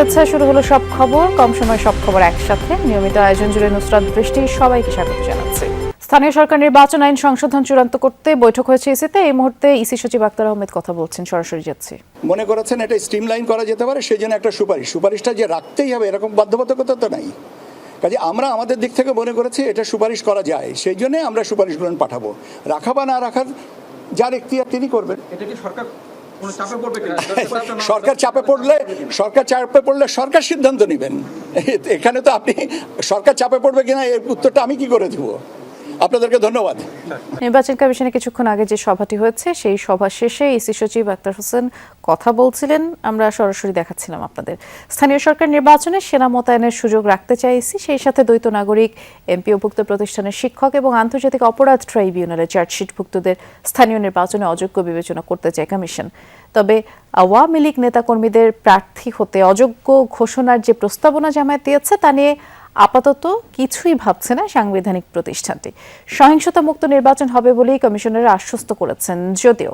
শুভেচ্ছা। শুরু হলো সব খবর, কম সময় সব খবর একসাথে। নিয়মিত আয়োজন জুড়ে নুসরাত বৃষ্টি সবাইকে স্বাগত জানাচ্ছি। স্থানীয় সরকার নির্বাচন আইন সংশোধন চূড়ান্ত করতে বৈঠক হয়েছে ইসিতে। এই মুহূর্তে ইসি সচিব আক্তার আহমেদ কথা বলছেন, সরাসরি যাচ্ছি। মনে করেছেন এটা স্ট্রিমলাইন করা যেতে পারে, সেই জন্য একটা সুপারিশটা যে রাখতেই হবে এরকম বাধ্যবাধকতা তো নাই। কাজে আমরা আমাদের দিক থেকে মনে করেছি এটা সুপারিশ করা যায়, সেই জন্য আমরা সুপারিশগুলো পাঠাবো। রাখা বা না রাখার যার এখতিয়ার তিনি করবেন। এটা কি সরকার সরকার চাপে পড়লে সরকার সিদ্ধান্ত নেবেন। এখানে তো আপনি সরকার চাপে পড়বে কিনা এর উত্তরটা আমি কি করে দিব। আপনাদেরকে ধন্যবাদ। নির্বাচন কমিশনে কিছুক্ষণ আগে যে সভাটি হয়েছে সেই সভা শেষে ইসি সচিব আক্তার হোসেন কথা বলছিলেন, আমরা সরাসরি দেখাচ্ছিলাম আপনাদের। স্থানীয় সরকার নির্বাচনে সেনা মোতায়েনের সুযোগ রাখতে চায় ইসি, সেই সাথে দ্বৈত নাগরিক, এমপিওভুক্ত প্রতিষ্ঠানের শিক্ষক এবং আন্তর্জাতিক অপরাধ ট্রাইব্যুনালের চার্জশিটভুক্তদের স্থানীয় নির্বাচনে অযোগ্য বিবেচনা করতে চায় কমিশন। তবে আওয়ামী লীগ নেতাকর্মীদের প্রার্থী হতে অযোগ্য ঘোষণার যে প্রস্তাবনা জামায়াত দিয়েছে তা নিয়ে আপাতত কিছুই ভাবছে না সাংবিধানিক প্রতিষ্ঠানটি। সহিংসতা মুক্ত নির্বাচন হবে বলেই কমিশনাররা আশ্বস্ত করেছেন, যদিও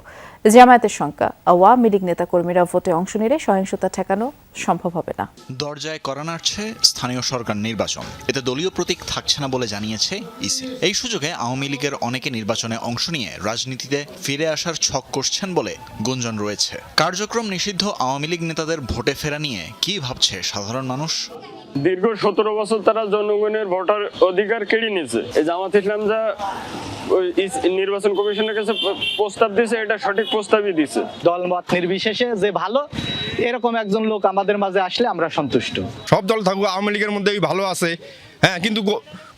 জামায়াতের শঙ্কা আওয়ামী লীগ নেতাকর্মীরা ভোটে অংশ নিলে সহিংসতা ঠেকানো সম্ভব হবে না। দরজায় কড়া নাড়ছে স্থানীয় সরকার নির্বাচন, এতে দলীয় প্রতীক থাকছে না বলে জানিয়েছে ইসি। এই সুযোগে আওয়ামী লীগের অনেকে নির্বাচনে অংশ নিয়ে রাজনীতিতে ফিরে আসার ছক কষছেন বলে গুঞ্জন রয়েছে। কার্যক্রম নিষিদ্ধ আওয়ামী লীগ নেতাদের ভোটে ফেরা নিয়ে কি ভাবছে সাধারণ মানুষ? দীর্ঘ 17 বছর তারা জনগণের ভোটার অধিকার কেড়ে নিয়েছে। এই জামাত ইসলাম যা নির্বাচন কমিশনের কাছে প্রস্তাব দিয়েছে, এটা সঠিক প্রস্তাবই দিয়েছে। দলমত নির্বিশেষে যে ভালো এরকম একজন লোক আমাদের মাঝে আসলে আমরা সন্তুষ্ট। সব দল থাকবে, আওয়ামী লীগের মধ্যেই ভালো আছে, হ্যাঁ, কিন্তু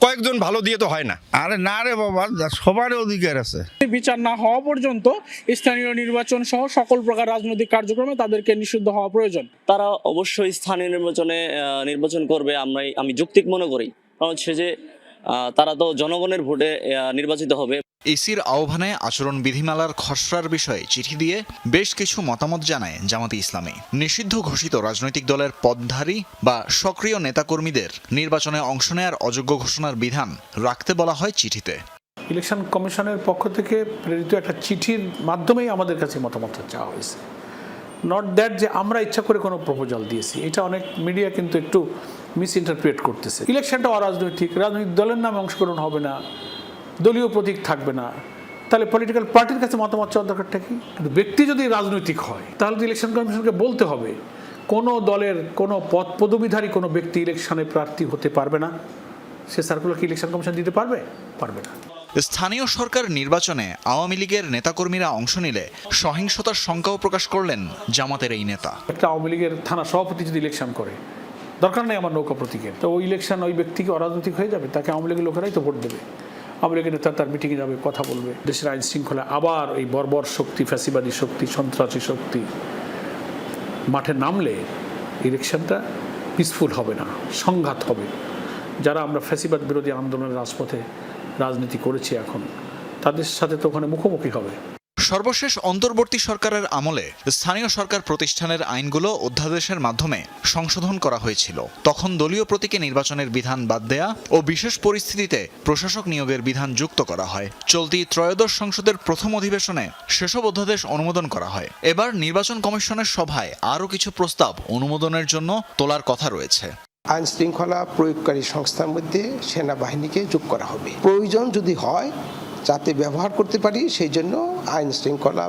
কয়েকজন ভালো দিয়ে তো হয় না। আরে না রে বাবা, সবার অধিকার আছে। বিচার না হওয়া পর্যন্ত স্থানীয় নির্বাচন সহ সকল প্রকার রাজনৈতিক কার্যক্রমে তাদেরকে নিষিদ্ধ হওয়া প্রয়োজন। তারা অবশ্যই স্থানীয় নির্বাচনে নির্বাচন করবে, আমি যৌক্তিক মনে করি। কারণ হচ্ছে যে তারা তো জনগণের ভোটে নির্বাচিত হবে। ইসির আহ্বানে আচরণ বিধিমালার খসড়ার বিষয়ে চিঠি দিয়ে বেশ কিছু মতামত জানায় জামাতে ইসলামী। নিষিদ্ধ ঘোষিত রাজনৈতিক দলের পদধারী বা সক্রিয় নেতাকর্মীদের নির্বাচনে অংশ নেয়ার অযোগ্য ঘোষণার বিধান রাখতে বলা হয় চিঠিতে। ইলেকশন কমিশনের পক্ষ থেকে প্রেরিত একটা চিঠির মাধ্যমেই আমাদের কাছে মতামত চাওয়া হয়েছে। নট দ্যাট যে আমরা ইচ্ছা করে কোনো প্রপোজাল দিয়েছি, এটা অনেক মিডিয়া কিন্তু একটু মিস ইন্টারপ্রিট করতেছে। ইলেকশনটা অরাজনৈতিক, রাজনৈতিক দলের নামে অংশগ্রহণ হবে না, দলীয় প্রতীক থাকবে না, তাহলে পলিটিক্যাল পার্টির কাছে মতামত চাওয়ার দরকারটা কি? কিন্তু ব্যক্তি যদি রাজনৈতিক হয় তাহলে তো ইলেকশন কমিশনকে বলতে হবে কোনো দলের কোনো পদবিধারী কোনো ব্যক্তি ইলেকশনে প্রার্থী হতে পারবে না। সে সার্কুলার কি ইলেকশন কমিশন দিতে পারবে? পারবে না। স্থানীয় সরকার নির্বাচনে আওয়ামী লীগের নেতাকর্মীরা অংশ নিলে সহিংসতার শঙ্কাও প্রকাশ করলেন জামাতের এই নেতা। একটা আওয়ামী লীগের থানা সভাপতি যদি ইলেকশন করে, দরকার নেই আমার নৌকা প্রতীকের, তো ওই ইলেকশন ওই ব্যক্তিকে অরাজনৈতিক হয়ে যাবে, তাকে আওয়ামী লীগের লোকেরাই তো ভোট দেবে। আওয়ামী লীগের নেতা তার মিটিংয়ে যাবে, কথা বলবে, দেশের আইন শৃঙ্খলা আবার এই বর্বর শক্তি, ফ্যাসিবাদী শক্তি, সন্ত্রাসী শক্তি মাঠে নামলে ইলেকশনটা পিসফুল হবে না, সংঘাত হবে। যারা আমরা ফ্যাসিবাদ বিরোধী আন্দোলনের রাজপথে রাজনীতি করেছি এখন, তাদের সাথে তো ওখানে মুখোমুখি হবে। সর্বশেষ অন্তর্বর্তী সরকারের আমলে স্থানীয় সরকার প্রতিষ্ঠানের আইনগুলো অধ্যাদেশের মাধ্যমে সংশোধন করা হয়েছিল। তখন দলীয় প্রতীকে নির্বাচনের বিধান বাদ দেয়া ও বিশেষ পরিস্থিতিতে প্রশাসক নিয়োগের বিধান যুক্ত করা হয়। চলতি ত্রয়োদশ সংসদের প্রথম অধিবেশনে সেসব অধ্যাদেশ অনুমোদন করা হয়। এবার নির্বাচন কমিশনের সভায় আরও কিছু প্রস্তাব অনুমোদনের জন্য তোলার কথা রয়েছে। আইন শৃঙ্খলা প্রয়োগকারী সংস্থার মধ্যে সেনাবাহিনীকে যোগ করা হবে। প্রয়োজন যদি হয় যাতে ব্যবহার করতে পারি, সেই জন্য আইন শৃঙ্খলা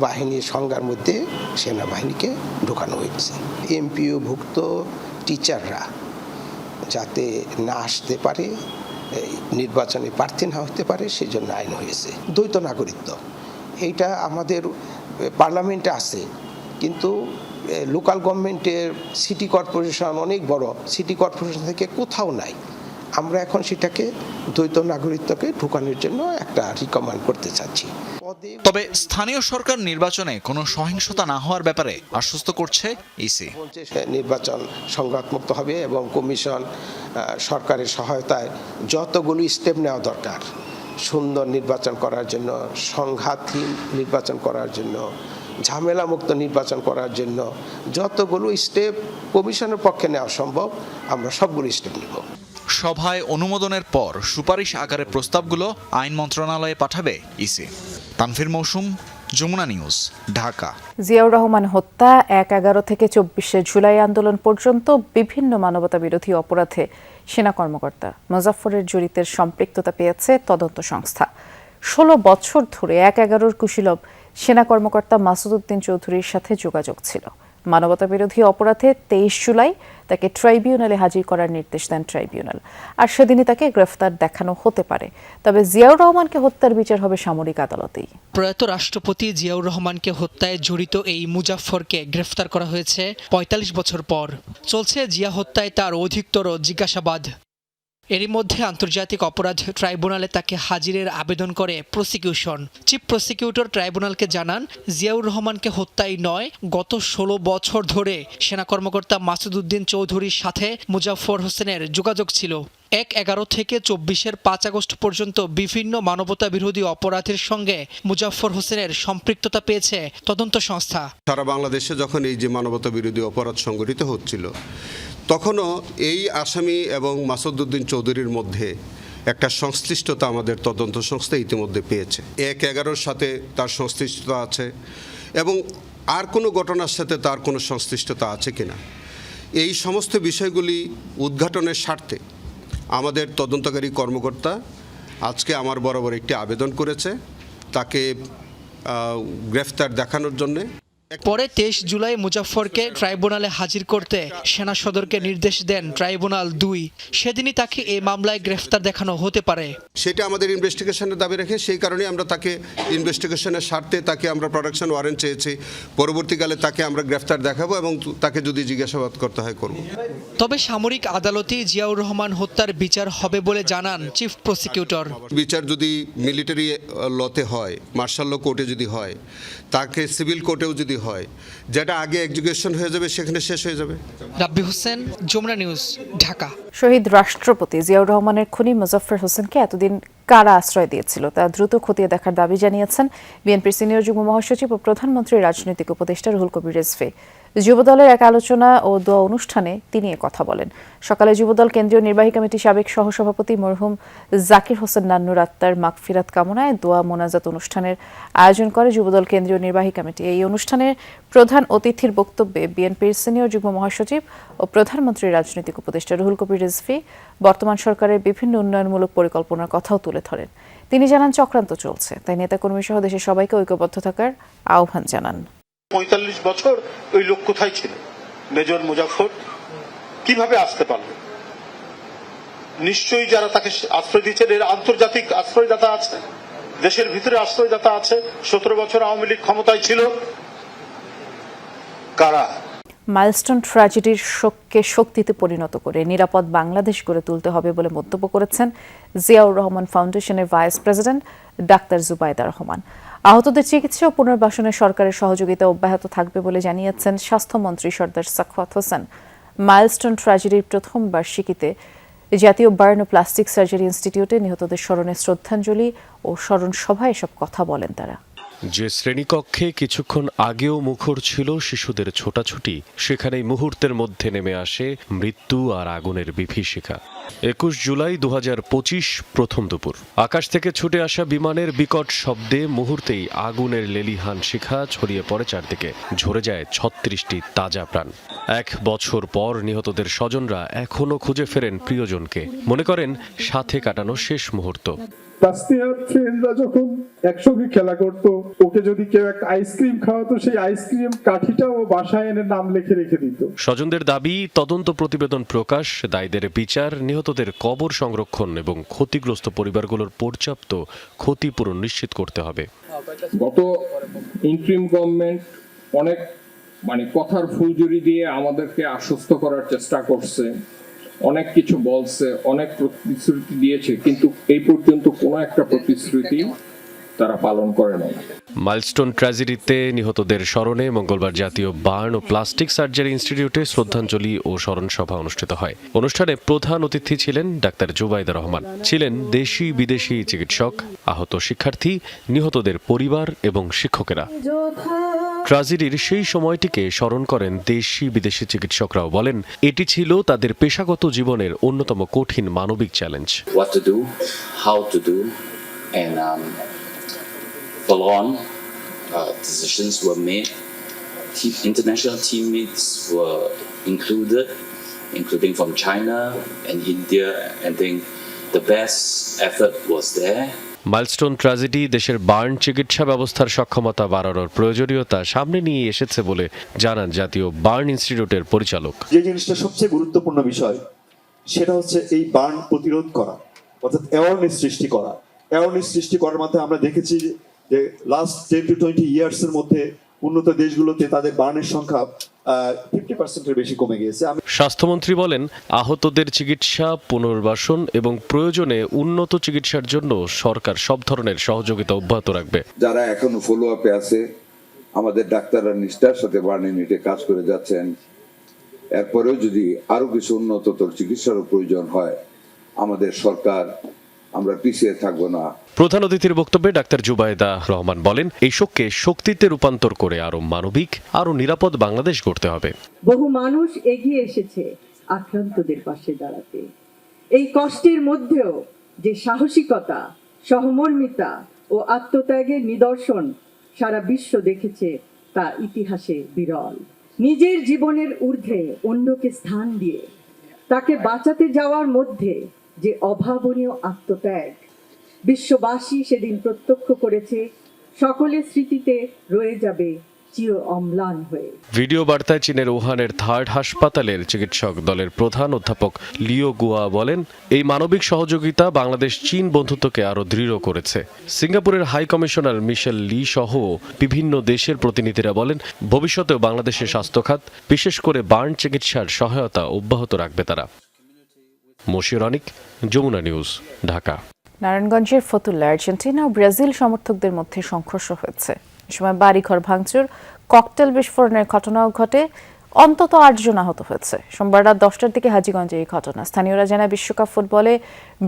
বাহিনীর সংজ্ঞার মধ্যে সেনাবাহিনীকে ঢোকানো হয়েছে। এমপিওভুক্ত টিচাররা যাতে না আসতে পারে, নির্বাচনে প্রার্থী না হতে পারে, সেই জন্য আইন হয়েছে। দ্বৈত নাগরিকত্ব এইটা আমাদের পার্লামেন্টে আছে, কিন্তু লোকাল গভর্নমেন্টের সিটি কর্পোরেশন অনেক বড়, সিটি কর্পোরেশন থেকে কোথাও নাই। আমরা এখন সেটাকে দ্বৈত নাগরিকত্বকে ঢুকানোর জন্য একটা রিকমেন্ড করতে চাচ্ছি। তবে স্থানীয় সরকার নির্বাচনে কোনো সহিংসতা না হওয়ার ব্যাপারে আশ্বস্ত করছে ইসি। নির্বাচন সংঘাতমুক্ত হবে এবং কমিশন সরকারের সহায়তায় যতগুলো স্টেপ নেওয়া দরকার সুন্দর নির্বাচন করার জন্য, সংঘাতহীন নির্বাচন করার জন্য, ঝামেলামুক্ত নির্বাচন করার জন্য যতগুলো স্টেপ কমিশনের পক্ষে নেওয়া সম্ভব আমরা সবগুলো স্টেপ নেব। সভায় অনুমোদনের পর সুপারিশ আকারে প্রস্তাবগুলো আইন মন্ত্রণালয়ে পাঠাবে ইসি। তানভীর মৌসুম, যমুনা নিউজ, ঢাকা। জিয়াউর রহমান হত্যা ১/১১ থেকে ২৪শে জুলাই আন্দোলন পর্যন্ত বিভিন্ন মানবতাবিরোধী অপরাধে সেনা কর্মকর্তা মুজাফফরের জড়িতের সম্পৃক্ততা পেয়েছে তদন্ত সংস্থা। ১৬ বছর ধরে ১/১১-র কুশীলব সেনা কর্মকর্তা মাসুদ উদ্দিন চৌধুরীর সাথে যোগাযোগ ছিল। মানবতাবিরোধী অপরাধে ২৩ জুলাই তাকে ট্রাইব্যুনালে হাজির করার নির্দেশ দেন ট্রাইব্যুনাল। আর সেদিনই তাকে গ্রেফতার দেখানো হতে পারে। তবে জিয়াউর রহমানকে হত্যার বিচার হবে সামরিক আদালতেই। প্রয়াত রাষ্ট্রপতি জিয়াউর রহমানকে হত্যায় জড়িত এই মুজাফফরকে গ্রেফতার করা হয়েছে ৪৫ বছর পর। চলছে জিয়া হত্যায় তার অধিকতর জিজ্ঞাসাবাদ। এরই মধ্যে আন্তর্জাতিক অপরাধ ট্রাইব্যুনালে তাকে হাজিরের আবেদন করে প্রসিকিউশন। চিফ প্রসিকিউটর ট্রাইব্যুনালকে জানান, জিয়াউর রহমানকে হত্যাই নয়, গত ১৬ বছর ধরে সেনা কর্মকর্তা মাসুদ উদ্দিন চৌধুরীর সাথে মুজাফফর হোসেনের যোগাযোগ ছিল। ১/১১ থেকে ২৪-এর ৫ আগস্ট পর্যন্ত বিভিন্ন মানবতা বিরোধী অপরাধের সঙ্গে মুজাফফর হোসেনের সম্পৃক্ততা পেয়েছে তদন্ত সংস্থা। সারা বাংলাদেশে যখন এই যে মানবতা বিরোধী অপরাধ সংঘটিত হচ্ছিল, তখনও এই আসামি এবং মাসুদ উদ্দিন চৌধুরীর মধ্যে একটা সংশ্লিষ্টতা আমাদের তদন্ত সংস্থা ইতিমধ্যে পেয়েছে। ১/১১-র সাথে তার সংশ্লিষ্টতা আছে এবং আর কোনো ঘটনার সাথে তার কোনো সংশ্লিষ্টতা আছে কিনা, এই সমস্ত বিষয়গুলি উদ্ঘাটনের স্বার্থে আমাদের তদন্তকারী কর্মকর্তা আজকে আমার বরাবর একটি আবেদন করেছে তাকে গ্রেফতার দেখানোর জন্যে। পরে ২৩ জুলাই মুজাফফরকে ট্রাইব্যুনালে হাজির করতে সেনা সদরকে নির্দেশ দেন ট্রাইব্যুনাল ২। সেদিনই তাকে এই মামলায় গ্রেফতার দেখানো হতে পারে। সেটা আমাদের ইনভেস্টিগেশনের দাবি রেখে সেই কারণে আমরা তাকে ইনভেস্টিগেশনের স্বার্থে তাকে আমরা প্রোডাকশন ওয়ারেন্ট চেয়েছি। পরবর্তীকালে তাকে আমরা গ্রেফতার দেখাবো এবং তাকে যদি জিজ্ঞাসাবাদ করতে হয় করব। তবে সামরিক আদালতে জিয়াউর রহমান হত্যার বিচার হবে বলে জানান চিফ প্রসিকিউটর। বিচার যদি মিলিটারি লতে হয়, মার্শাল ল কোর্টে যদি হয়, তাকে সিভিল কোর্টেও যদি হয়, যেটা আগে এক্সিকিউশন হয়ে যাবে সেখানে শেষ হয়ে যাবে। রাব্বি হোসেন, যমুনা নিউজ, ঢাকা। শহীদ রাষ্ট্রপতি জিয়াউর রহমানের খুনি মুজাফফর হোসেনকে এতদিন কারা আশ্রয় দিয়েছিল তা দ্রুত খতিয়ে দেখার দাবি জানিয়েছেন বিএনপির সিনিয়র যুগ্ম মহাসচিব ও প্রধানমন্ত্রীর রাজনৈতিক উপদেষ্টা রুহুল কবির রিজভী। যুবদলের এক আলোচনা ও দোয়া অনুষ্ঠানে তিনি কথা বলেন। সকালে যুবদল কেন্দ্রীয় নির্বাহী কমিটির সাবেক সহসভাপতি মরহুম জাকির হোসেন নান্নুর আত্মার মাগফিরাত কামনায় দোয়া মোনাজাত অনুষ্ঠানের আয়োজন করে যুবদল কেন্দ্রীয় নির্বাহী কমিটি। এই অনুষ্ঠানের প্রধান অতিথির বক্তব্যে বিএনপির সিনিয়র যুগ্ম মহাসচিব ও প্রধানমন্ত্রীর রাজনৈতিক উপদেষ্টা রুহুল কবির রিজভী বর্তমান সরকারের বিভিন্ন উন্নয়নমূলক পরিকল্পনার কথাও তুলে ধরেন। তিনি জানান, চক্রান্ত চলছে, তাই নেতাকর্মী সহ দেশের সবাইকে ঐক্যবদ্ধ থাকার আহ্বান জানান। ৪৫ বছর ওই লোক কোথায় ছিল? মেজর মুজাফফর কিভাবে আসতে পারল? নিশ্চয়ই যারা তাকে আশ্রয় দিচ্ছেন এর আন্তর্জাতিক আশ্রয়দাতা আছে, দেশের ভিতরে আশ্রয়দাতা আছে। ১৭ বছর আওয়ামী লীগ ক্ষমতায় ছিল। কারা? মাইলস্টোন ট্র্যাজেডির শোককে শক্তিতে পরিণত করে নিরাপদ বাংলাদেশ গড়ে তুলতে হবে বলে মন্তব্য করেছেন জিয়াউর রহমান ফাউন্ডেশনের vice president doctor Zubaida Rahman. আহতদের চিকিৎসা ও পুনর্বাসনে সরকারের সহযোগিতা অব্যাহত থাকবে বলে জানিয়েছেন স্বাস্থ্যমন্ত্রী সর্দার সাখাওয়াত হোসেন। মাইলস্টোন ট্র্যাজেডির প্রথম বার্ষিকীতে জাতীয় বার্ন ও প্লাস্টিক সার্জারি ইনস্টিটিউটে নিহতদের স্মরণে শ্রদ্ধাঞ্জলি ও স্মরণ সভায় এসব কথা বলেন তারা। যে শ্রেণীকক্ষে কিছুক্ষণ আগেও মুখর ছিল শিশুদের ছোটাছুটি, সেখানেই মুহূর্তের মধ্যে নেমে আসে মৃত্যু আর আগুনের বিভীষিকা। ২১ জুলাই ২০২৫ প্রথম দুপুর আকাশ থেকে ছুটে আসা বিমানের বিকট শব্দে মুহূর্তেই আগুনের লেলিহান শিখা ছড়িয়ে পড়ে চারদিকে। ঝরে যায় ৩৬টি তাজা প্রাণ। ১ বছর পর নিহতদের স্বজনরা এখনো খুঁজে ফেরেন প্রিয়জনকে, মনে করেন সাথে কাটানো শেষ মুহূর্ত। তাসনিয়ার ফ্রেন্ডরা যখন একসঙ্গে খেলা করতো, ওকে যদি কেউ একটা আইসক্রিম খাওয়াতো, সেই আইসক্রিম কাঠিটাও বাসায় এনে নাম লিখে রেখে দিত। স্বজনদের দাবি, তদন্ত প্রতিবেদন প্রকাশ, দায়ীদের বিচার, নিহতদের কবর সংরক্ষণ এবং ক্ষতিগ্রস্ত পরিবারগুলোর পর্যাপ্ত ক্ষতিপূরণ নিশ্চিত করতে হবে। গত ইন্টারিম গভর্নমেন্ট অনেক কথার ফুলঝুরি দিয়ে আমাদেরকে আশ্বস্ত করার চেষ্টা করছে, অনেক কিছু বলছে, অনেক প্রতিশ্রুতি দিয়েছে, কিন্তু এই পর্যন্ত কোনো একটা প্রতিশ্রুতি তারা পালন করে নাই। মাইলস্টোন ট্র্যাজেডিতে নিহতদের স্মরণে মঙ্গলবার জাতীয় বার্ন ও প্লাস্টিক সার্জারি ইনস্টিটিউটে শ্রদ্ধাঞ্জলি ও স্মরণ সভা অনুষ্ঠিত হয়। অনুষ্ঠানে প্রধান অতিথি ছিলেন ডাক্তার জুবাইদা রহমান, ছিলেন দেশি বিদেশি চিকিৎসক, আহত শিক্ষার্থী, নিহতদের পরিবার এবং শিক্ষকেরা। ট্র্যাজেডির সেই সময়টিকে স্মরণ করেন দেশি বিদেশি চিকিৎসকরাও, বলেন এটি ছিল তাদের পেশাগত জীবনের অন্যতম কঠিন মানবিক challenge. follow on decisions were made. International teammates were included, including from China and India. I think the best effort was there. Milestone tragedy দেশের বার্ন চিকিৎসা ব্যবস্থার সক্ষমতা বাড়ানোর প্রয়োজনীয়তা সামনে নিয়ে এসেছে বলে জানান জাতীয় বার্ন ইনস্টিটিউটের পরিচালক। যে জিনিসটা সবচেয়ে গুরুত্বপূর্ণ বিষয় সেটা হচ্ছে এই বার্ন প্রতিরোধ করা, অর্থাৎ অ্যাওয়ারনেস সৃষ্টি করা। অ্যাওয়ারনেস সৃষ্টি করার মাধ্যমে আমরা দেখেছি যে লাস্ট 10 to 20 ইয়ার্সের মধ্যে উন্নত দেশগুলোতে তাদের বার্নের সংখ্যা 50%-এর বেশি কমে গিয়েছে। স্বাস্থ্যমন্ত্রী বলেন, আহতদের চিকিৎসা, পুনর্বাসন এবং প্রয়োজনে উন্নত চিকিৎসার জন্য সরকার সব ধরনের সহযোগিতা অব্যাহত রাখবে। যারা এখনো ফলো আপে আছে, আমাদের ডাক্তাররা নিষ্ঠার সাথে বার্ন ইউনিটে কাজ করে যাচ্ছেন। এরপরেও যদি আরো কিছু উন্নততর চিকিৎসারও প্রয়োজন হয়, আমাদের সরকার, আমরা পিছিয়ে থাকবো না। প্রধান অতিথির বক্তব্যে ডাক্তার জুবাইদা রহমান বলেন, এই শোককে শক্তিতে রূপান্তর করে আরো মানবিক, আরো নিরাপদ বাংলাদেশ গড়তে হবে। বহু মানুষ এগিয়ে এসেছে আক্রান্তদের পাশে দাঁড়াতে। এই কষ্টের মধ্যেও যে সাহসিকতা, সহমর্মিতা ও আত্মত্যাগের নিদর্শন সারা বিশ্ব দেখেছে তা ইতিহাসে বিরল। নিজের জীবনের ঊর্ধ্বে অন্যকে স্থান দিয়ে তাকে বাঁচাতে যাওয়ার মধ্যে যে অভাবনীয় আত্মত্যাগ বিশ্ববাসী সেদিন প্রত্যক্ষ করেছে, সকলের স্মৃতিতে রয়ে যাবে চির অম্লান হয়ে। ভিডিও বার্তায় চীনের উহানের থার্ড হাসপাতালের চিকিৎসক দলের প্রধান অধ্যাপক লিও গুয়া বলেন, এই মানবিক সহযোগিতা বাংলাদেশ চীন বন্ধুত্বকে আরো দৃঢ় করেছে। সিঙ্গাপুরের হাই কমিশনার মিশেল লি সহ বিভিন্ন দেশের প্রতিনিধিরা বলেন, ভবিষ্যতেও বাংলাদেশের স্বাস্থ্য খাত, বিশেষ করে বার্ন চিকিৎসার সহায়তা অব্যাহত রাখবে তারা। মশির অনিক, যমুনা নিউজ, ঢাকা। নারায়ণগঞ্জের ফতুল্লা আর্জেন্টিনা ও ব্রাজিল সমর্থকদের মধ্যে সংঘর্ষ হয়েছে। এ সময় বাড়িঘর ভাঙচুর, ককটেল বিস্ফোরণের ঘটনাও ঘটে, অন্তত 8 জন আহত হয়েছে। সোমবার রাত 10টার দিকে হাজীগঞ্জে এই ঘটনা। স্থানীয়রা জানায়, বিশ্বকাপ ফুটবলে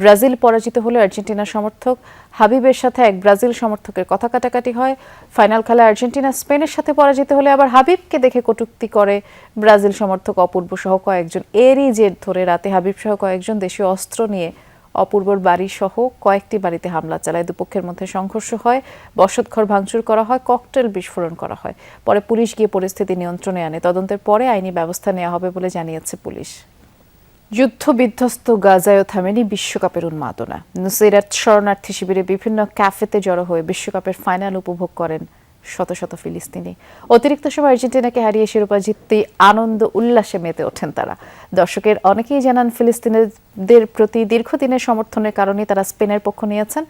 ব্রাজিল পরাজিত হলে আর্জেন্টিনা সমর্থক হাবিবের সাথে এক ব্রাজিল সমর্থকের কথা কাটাকাটি হয়। ফাইনাল খেলায় আর্জেন্টিনা স্পেনের সাথে পরাজিত হলে আবার হাবিবকে দেখে কটূক্তি করে ব্রাজিল সমর্থক অপূর্ব সহ কয়েকজন। এরই জের ধরে রাতে হাবিব সহ কয়েকজন দেশীয় অস্ত্র নিয়ে অপূর্বর বাড়ি সহ কয়েকটি বাড়িতে হামলা চালায়। দুপক্ষের মধ্যে সংঘর্ষ হয়, বসতঘর ভাঙচুর করা হয়, ককটেল বিস্ফোরণ করা হয়। পরে পুলিশ গিয়ে পরিস্থিতি নিয়ন্ত্রণে আনে। তদন্তের পরে আইনি ব্যবস্থা নেওয়া হবে বলে জানিয়েছে পুলিশ। যুদ্ধ বিধ্বস্ত গাজায়ও থামেনি বিশ্বকাপের উন্মাদনা। নুসৈরাত শরণার্থী শিবিরে বিভিন্ন ক্যাফেতে জড়ো হয়ে বিশ্বকাপের ফাইনাল উপভোগ করেন শত শত ফিলিস্তিনি। অতিরিক্ত সময় আর্জেন্টিনাকে হারিয়ে শিরোপা জিততে আনন্দ উল্লাসে মেতে ওঠেন তারা। দর্শকের অনেকেই জানান, ফিলিস্তিনিদের প্রতি দীর্ঘদিনের সমর্থনের কারণে তারা স্পেনের পক্ষ নিয়েছেন।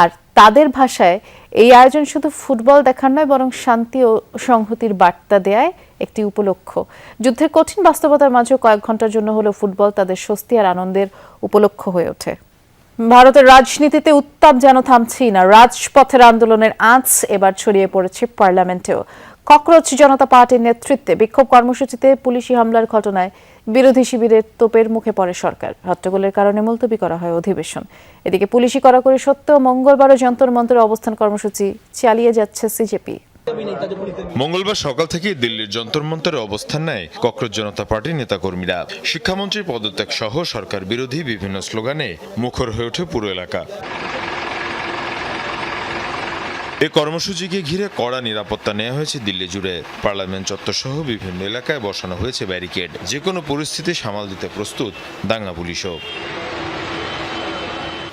আর তাদের ভাষায় এই আয়োজন শুধু ফুটবল দেখার নয়, বরং শান্তি ও সংহতির বার্তা দেয় একটি উপলক্ষ। যুদ্ধের কঠিন বাস্তবতার মাঝেও কয়েক ঘন্টার জন্য হলেও ফুটবল তাদের স্বস্তি আর আনন্দের উপলক্ষ হয়ে ওঠে। ভারতের রাজনীতিতে উত্তাপ যেন থামছেই না। রাজপথের আন্দোলনের আঁচ এবার ছড়িয়ে পড়েছে পার্লামেন্টেও। ককরোচ জনতা পার্টির নেতৃত্বে বিক্ষোভ কর্মসূচিতে পুলিশি হামলার ঘটনায় বিরোধী শিবিরের তোপের মুখে পড়ে সরকার। হট্টগোলের কারণে মুলতবি করা হয় অধিবেশন। এদিকে পুলিশি কড়াকড়ি সত্ত্বেও মঙ্গলবারও যন্তর মন্তরে অবস্থান কর্মসূচি চালিয়ে যাচ্ছে সিজেপি। মঙ্গলবার সকাল থেকে দিল্লির যন্তর মন্তরে অবস্থান নেয় ককরোচ জনতা পার্টির নেতাকর্মীরা। শিক্ষামন্ত্রীর পদত্যাগ সহ সরকার বিরোধী বিভিন্ন স্লোগানে মুখর হয়ে ওঠে পুরো এলাকা। এই কর্মসূচিকে ঘিরে কড়া নিরাপত্তা নেওয়া হয়েছে দিল্লি জুড়ে। পার্লামেন্ট চত্বর সহ বিভিন্ন এলাকায় বসানো হয়েছে ব্যারিকেড। যে কোনো পরিস্থিতি সামাল দিতে প্রস্তুত দাঙ্গা পুলিশও।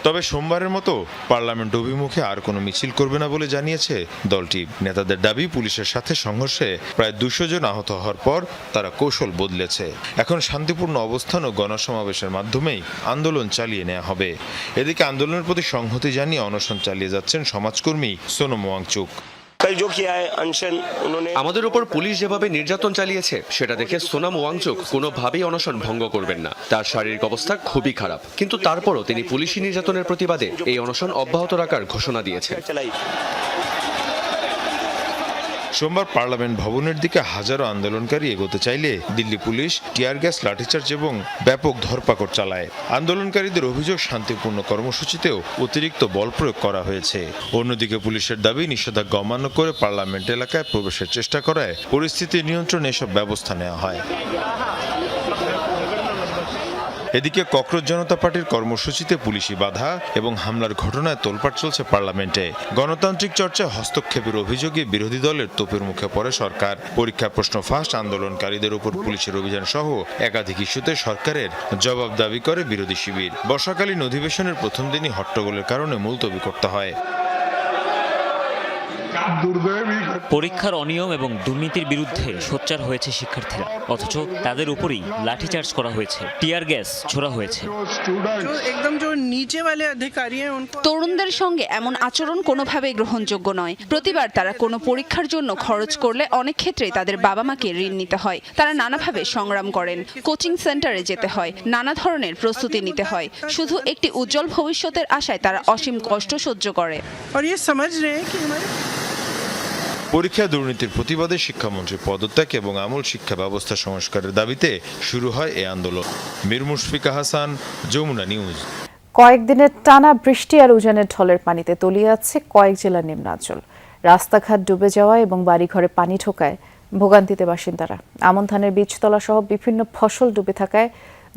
তবে সোমবারের মতো পার্লামেন্ট অভিমুখে আর কোনো মিছিল করবে না বলে জানিয়েছে দলটি। নেতাদের দাবি, পুলিশের সাথে সংঘর্ষে প্রায় 200 জন আহত হওয়ার পর তারা কৌশল বদলেছে। এখন শান্তিপূর্ণ অবস্থান ও গণসমাবেশের মাধ্যমেই আন্দোলন চালিয়ে নেওয়া হবে। এদিকে আন্দোলনের প্রতি সংহতি জানিয়ে অনশন চালিয়ে যাচ্ছেন সমাজকর্মী সোনম ওয়াংচুক। আমাদের উপর পুলিশ যেভাবে নির্যাতন চালিয়েছে সেটা দেখে সোনাম ওয়াংচুক কোনোভাবেই অনশন ভঙ্গ করবেন না। তার শারীরিক অবস্থা খুবই খারাপ, কিন্তু তারপরও তিনি পুলিশি নির্যাতনের প্রতিবাদে এই অনশন অব্যাহত রাখার ঘোষণা দিয়েছেন। সোমবার পার্লামেন্ট ভবনের দিকে হাজারো আন্দোলনকারী এগোতে চাইলে দিল্লি পুলিশ টিয়ার গ্যাস, লাঠিচার্জ এবং ব্যাপক ধরপাকড় চালায়। আন্দোলনকারীদের অভিযোগ, শান্তিপূর্ণ কর্মসূচিতেও অতিরিক্ত বল প্রয়োগ করা হয়েছে। অন্যদিকে পুলিশের দাবি, নিষেধাজ্ঞা অমান্য করে পার্লামেন্ট এলাকায় প্রবেশের চেষ্টা করায় পরিস্থিতি নিয়ন্ত্রণে এসব ব্যবস্থা নেওয়া হয়। এদিকে ককরোচ জনতা পার্টির কর্মসূচিতে পুলিশি বাধা এবং হামলার ঘটনায় তোলপাড় চলছে পার্লামেন্টে। গণতান্ত্রিক চর্চায় হস্তক্ষেপের অভিযোগে বিরোধী দলের তোপের মুখে পড়ে সরকার। পরীক্ষা প্রশ্ন ফাঁস, আন্দোলনকারীদের উপর পুলিশের অভিযান সহ একাধিক ইস্যুতে সরকারের জবাব দাবি করে বিরোধী শিবির। বর্ষাকালীন অধিবেশনের প্রথম দিনই হট্টগোলের কারণে মুলতবি করতে হয়। পরীক্ষার অনিয়ম এবং দুর্নীতির বিরুদ্ধে সোচ্চার হয়েছে শিক্ষার্থীরা, অথচ তাদের উপরেই লাঠিচার্জ করা হয়েছে, টিয়ার গ্যাস ছোড়া হয়েছে। তরুণদের সঙ্গে এমন আচরণ কোনোভাবেই গ্রহণযোগ্য নয়। প্রতিবার তারা কোনো পরীক্ষার জন্য খরচ করলে অনেক ক্ষেত্রেই তাদের বাবা মাকে ঋণ নিতে হয়। তারা নানাভাবে সংগ্রাম করেন, কোচিং সেন্টারে যেতে হয়, নানা ধরনের প্রস্তুতি নিতে হয়। শুধু একটি উজ্জ্বল ভবিষ্যতের আশায় তারা অসীম কষ্ট সহ্য করে। পরীক্ষা দুর্নীতির প্রতিবাদে শিক্ষামন্ত্রী পদত্যাগ এবং আমূল শিক্ষা ব্যবস্থা সংস্কারের দাবিতে শুরু হয় এই আন্দোলন। মীর মুশফিকা হাসান, যমুনা নিউজ। কয়েকদিনের টানা বৃষ্টি আর উজানের ঢলের পানিতে তলিয়ে আছে কয়েক জেলার নিম্নাঞ্চল। রাস্তাঘাট ডুবে যাওয়া এবং বাড়িঘরে পানি ঢোকায় ভোগান্তিতে বাসিন্দারা। আমন ধানের বীজতলা সহ বিভিন্ন ফসল ডুবে থাকায়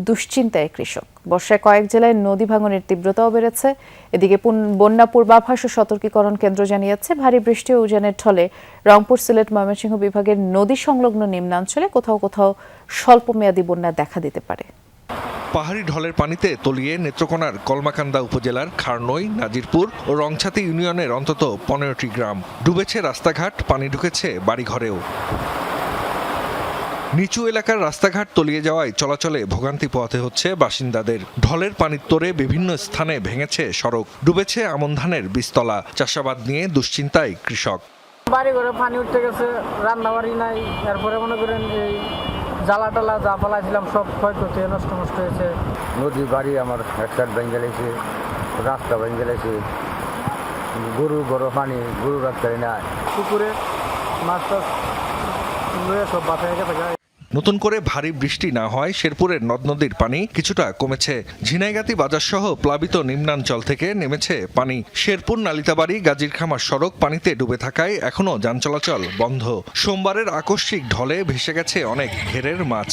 দুশ্চিন্তায় কৃষক। বর্ষায় কয়েক জেলায় নদী ভাঙনের তীব্রতাও বেড়েছে। এদিকে বন্যা পূর্বাভাস ও সতর্কীকরণ কেন্দ্র জানিয়েছে, ভারী বৃষ্টি ও উজানের ঢলে রংপুর, সিলেট, ময়মনসিংহ বিভাগের নদী সংলগ্ন নিম্নাঞ্চলে কোথাও কোথাও স্বল্পমেয়াদী বন্যা দেখা দিতে পারে। পাহাড়ি ঢলের পানিতে তলিয়ে নেত্রকোনার কলমাকান্দা উপজেলার খারনই, নাজিরপুর ও রংছাতি ইউনিয়নের অন্তত 15টি গ্রাম। ডুবেছে রাস্তাঘাট, পানি ঢুকেছে বাড়িঘরেও। নিচু এলাকার রাস্তাঘাট তলিয়ে যাওয়ায় চলাচলে ভোগান্তি পোহাতে হচ্ছে বাসিন্দাদের। ঢলের পানির তোরে বিভিন্ন স্থানে ভেঙেছে সড়ক, ডুবেছে আমন ধানের বীজতলা। চাষাবাদ নিয়ে দুশ্চিন্তায় কৃষক। বাড়ি ঘরে পানি উঠতে গেছে, রান্না বাড়ি নাই, এরপরে মনে করেন এই জ্বালা টালা যা পালাইছিলাম সব ক্ষয়ক্ষতি নষ্ট হয়েছে। নদী বাড়ি আমার একটা ভেঙে গেছে, রাস্তা ভেঙে গেছে, গরু বড় পানি, গরু রাখতে না, পুকুরে মাছ টাছ সব বাঁচায় গেছে। নতুন করে ভারী বৃষ্টি না হয় শেরপুরের নদ নদীর পানি কিছুটা কমেছে। ঝিনাইগাতি বাজার সহ প্লাবিত নিম্নাঞ্চল থেকে নেমেছে পানি। শেরপুর নালিতাবাড়ি গাজীরখামার সড়ক পানিতে ডুবে থাকায় এখনো যান চলাচল বন্ধ। সোমবারের আকস্মিক ঢলে ভেসে গেছে অনেক ঘেরের মাছ।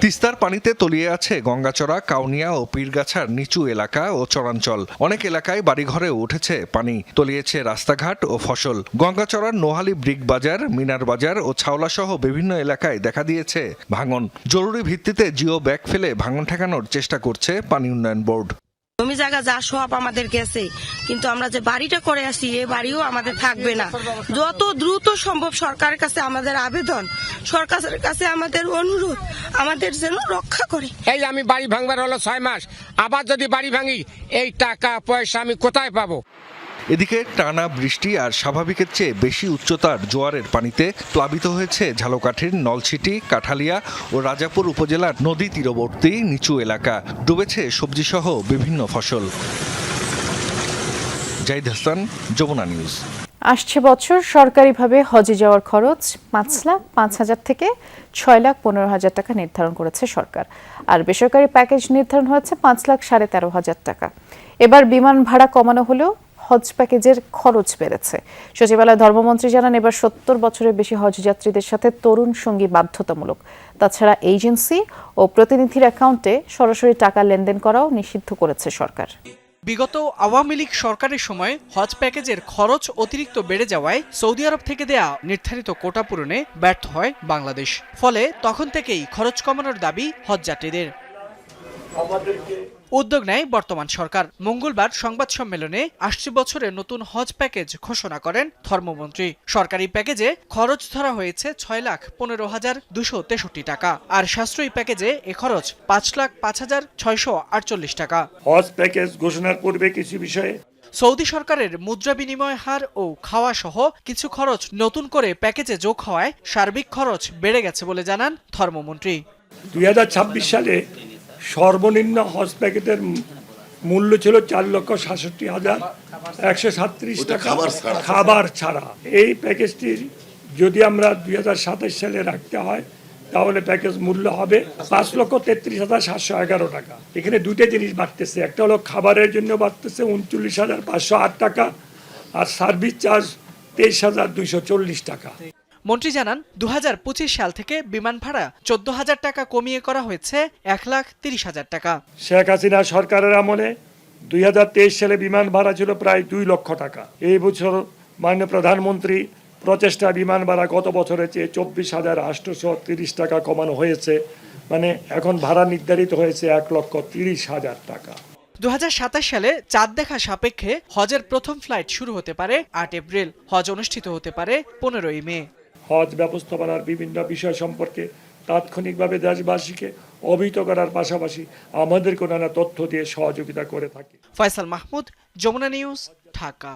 তিস্তার পানিতে তলিয়ে আছে গঙ্গাচড়া, কাউনিয়া ও পীরগাছার নিচু এলাকা ও চরাঞ্চল। অনেক এলাকায় বাড়িঘরেও উঠেছে পানি, তলিয়েছে রাস্তাঘাট ও ফসল। গঙ্গাচড়ার নোহালী ব্রিক বাজার, মিনার বাজার ও ছাওলা সহ বিভিন্ন এলাকায় দেখা দিয়েছে ভাঙন। জরুরি ভিত্তিতে জিও ব্যাগ ফেলে ভাঙন ঠেকানোর চেষ্টা করছে পানি উন্নয়ন বোর্ড। জমি জায়গা যা সব আমাদের গেছে, কিন্তু আমরা যে বাড়িটা করে আসি এই বাড়িও আমাদের থাকবে না। যত দ্রুত সম্ভব সরকারের কাছে আমাদের আবেদন, সরকারের কাছে আমাদের অনুরোধ, আমাদের যেন রক্ষা করে। এই আমি বাড়ি ভাঙবার হলো 6 মাস, আবার যদি বাড়ি ভাঙি এই টাকা পয়সা আমি কোথায় পাবো? এদিকে টানা বৃষ্টি আর স্বাভাবিকের চেয়ে বেশি উচ্চতার জোয়ারের পানিতে প্লাবিত হয়েছে ঝালকাঠির নলছিটি, কাঠালিয়া ও রাজাপুর উপজেলার নদী তীরবর্তী নিচু এলাকা। ডুবেছে সবজিসহ বিভিন্ন ফসল। জাহিদ হাসান, যমুনা নিউজ। আসছে বছর সরকারিভাবে হজে যাওয়ার খরচ 5,05,000 থেকে 6,15,000 টাকা নির্ধারণ করেছে সরকার। আর বেসরকারি প্যাকেজ নির্ধারণ হয়েছে 5,13,500 টাকা। এবার বিমান ভাড়া কমানো হলেও হজ প্যাকেজের খরচ বেড়েছে। সচিবালয় ধর্মমন্ত্রী জানান, এবার 70 বছরের বেশি হজ যাত্রীদের সাথে তরুণ সঙ্গী বাধ্যতামূলক। তাছাড়া এজেন্সি ও প্রতিনিধির অ্যাকাউন্টে সরাসরি টাকা লেনদেন করাও নিষিদ্ধ করেছে সরকার। বিগত আওয়ামী লীগ সরকারের সময় হজ প্যাকেজের খরচ অতিরিক্ত বেড়ে যাওয়ায় সৌদি আরব থেকে দেয়া নির্ধারিত কোটা পূরণে ব্যর্থ হয় বাংলাদেশ। ফলে তখন থেকেই খরচ কমানোর দাবি হজ যাত্রীদের। উদ্যোগ নেয় বর্তমান সরকার। মঙ্গলবার সংবাদ সম্মেলনে আসছে বছরের নতুন হজ প্যাকেজ ঘোষণা করেন ধর্মমন্ত্রী। সরকারি প্যাকেজে খরচ ধরা হয়েছে 6,15,263 টাকা, আর সাশ্রয়ী প্যাকেজে এ খরচ 5,05,648 টাকা। হজ প্যাকেজ ঘোষণার পূর্বে কিছু বিষয়ে সৌদি সরকারের মুদ্রা বিনিময় হার ও খাওয়া সহ কিছু খরচ নতুন করে প্যাকেজে যোগ হওয়ায় সার্বিক খরচ বেড়ে গেছে বলে জানান ধর্মমন্ত্রী। 2026 সালে সর্বনিম্ন হজ প্যাকেজের মূল্য ছিল 4,67,137 টাকা খাবার ছাড়া। এই প্যাকেজটির যদি আমরা 2027 সালে রাখতে হয় তাহলে প্যাকেজ মূল্য হবে 5,33,711 টাকা। এখানে দুটো জিনিস বাড়তেছে, একটা হলো খাবারের জন্য বাড়তেছে 39,508 টাকা, আর সার্ভিস চার্জ 23,240 টাকা। মন্ত্রী জানান 2025 সাল থেকে বিমান ভাড়া 14,000 টাকা কমিয়ে করা হয়েছে 1,30,000 টাকা। শেখ হাসিনা সরকারের আমলে 2023 সালে বিমান ভাড়া ছিল প্রায় 2 লক্ষ টাকা। এই বছর মাননীয় প্রধানমন্ত্রী প্রচেষ্টা বিমান ভাড়া গত বছরের চেয়ে 24,830 টাকা কমানো হয়েছে, মানে এখন ভাড়া নির্ধারিত হয়েছে 1,30,000 টাকা। 2027 সালে চাঁদ দেখা সাপেক্ষে হজের প্রথম ফ্লাইট শুরু হতে পারে 8 এপ্রিল, হজ অনুষ্ঠিত হতে পারে 15ই মে। হজ ব্যবস্থাপনার বিভিন্ন বিষয় সম্পর্কে তাৎক্ষণিকভাবে দেশবাসীকে অবহিত করার পাশাপাশি আমাদেরকে নানা তথ্য দিয়ে সহযোগিতা করে থাকি। ফয়সাল মাহমুদ, যমুনা নিউজ, ঢাকা।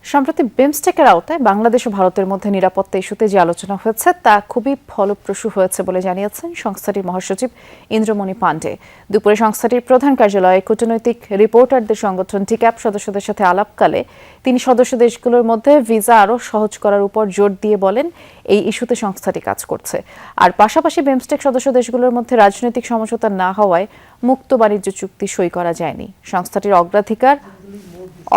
সম্প্রতি বিমস্টেকের আওতায় বাংলাদেশ ও ভারতের মধ্যে নিরাপত্তা ইস্যুতে যে আলোচনা হয়েছে তা খুবই ফলপ্রসূ হয়েছে বলে জানিয়েছেন সংস্থাটির মহাসচিব ইন্দ্রমণি পাণ্ডে। দুপুরে সংস্থাটির প্রধান কার্যালয়ে কূটনৈতিক রিপোর্টারদের সংগঠন টিক্যাপ সদস্যদের সাথে আলাপকালে তিনি সদস্য দেশগুলোর মধ্যে ভিসা আরও সহজ করার উপর জোর দিয়ে বলেন এই ইস্যুতে সংস্থাটি কাজ করছে। আর পাশাপাশি বিমস্টেক সদস্য দেশগুলোর মধ্যে রাজনৈতিক সমঝোতা না হওয়ায় মুক্ত বাণিজ্য চুক্তি সই করা যায়নি। সংস্থাটির অগ্রাধিকার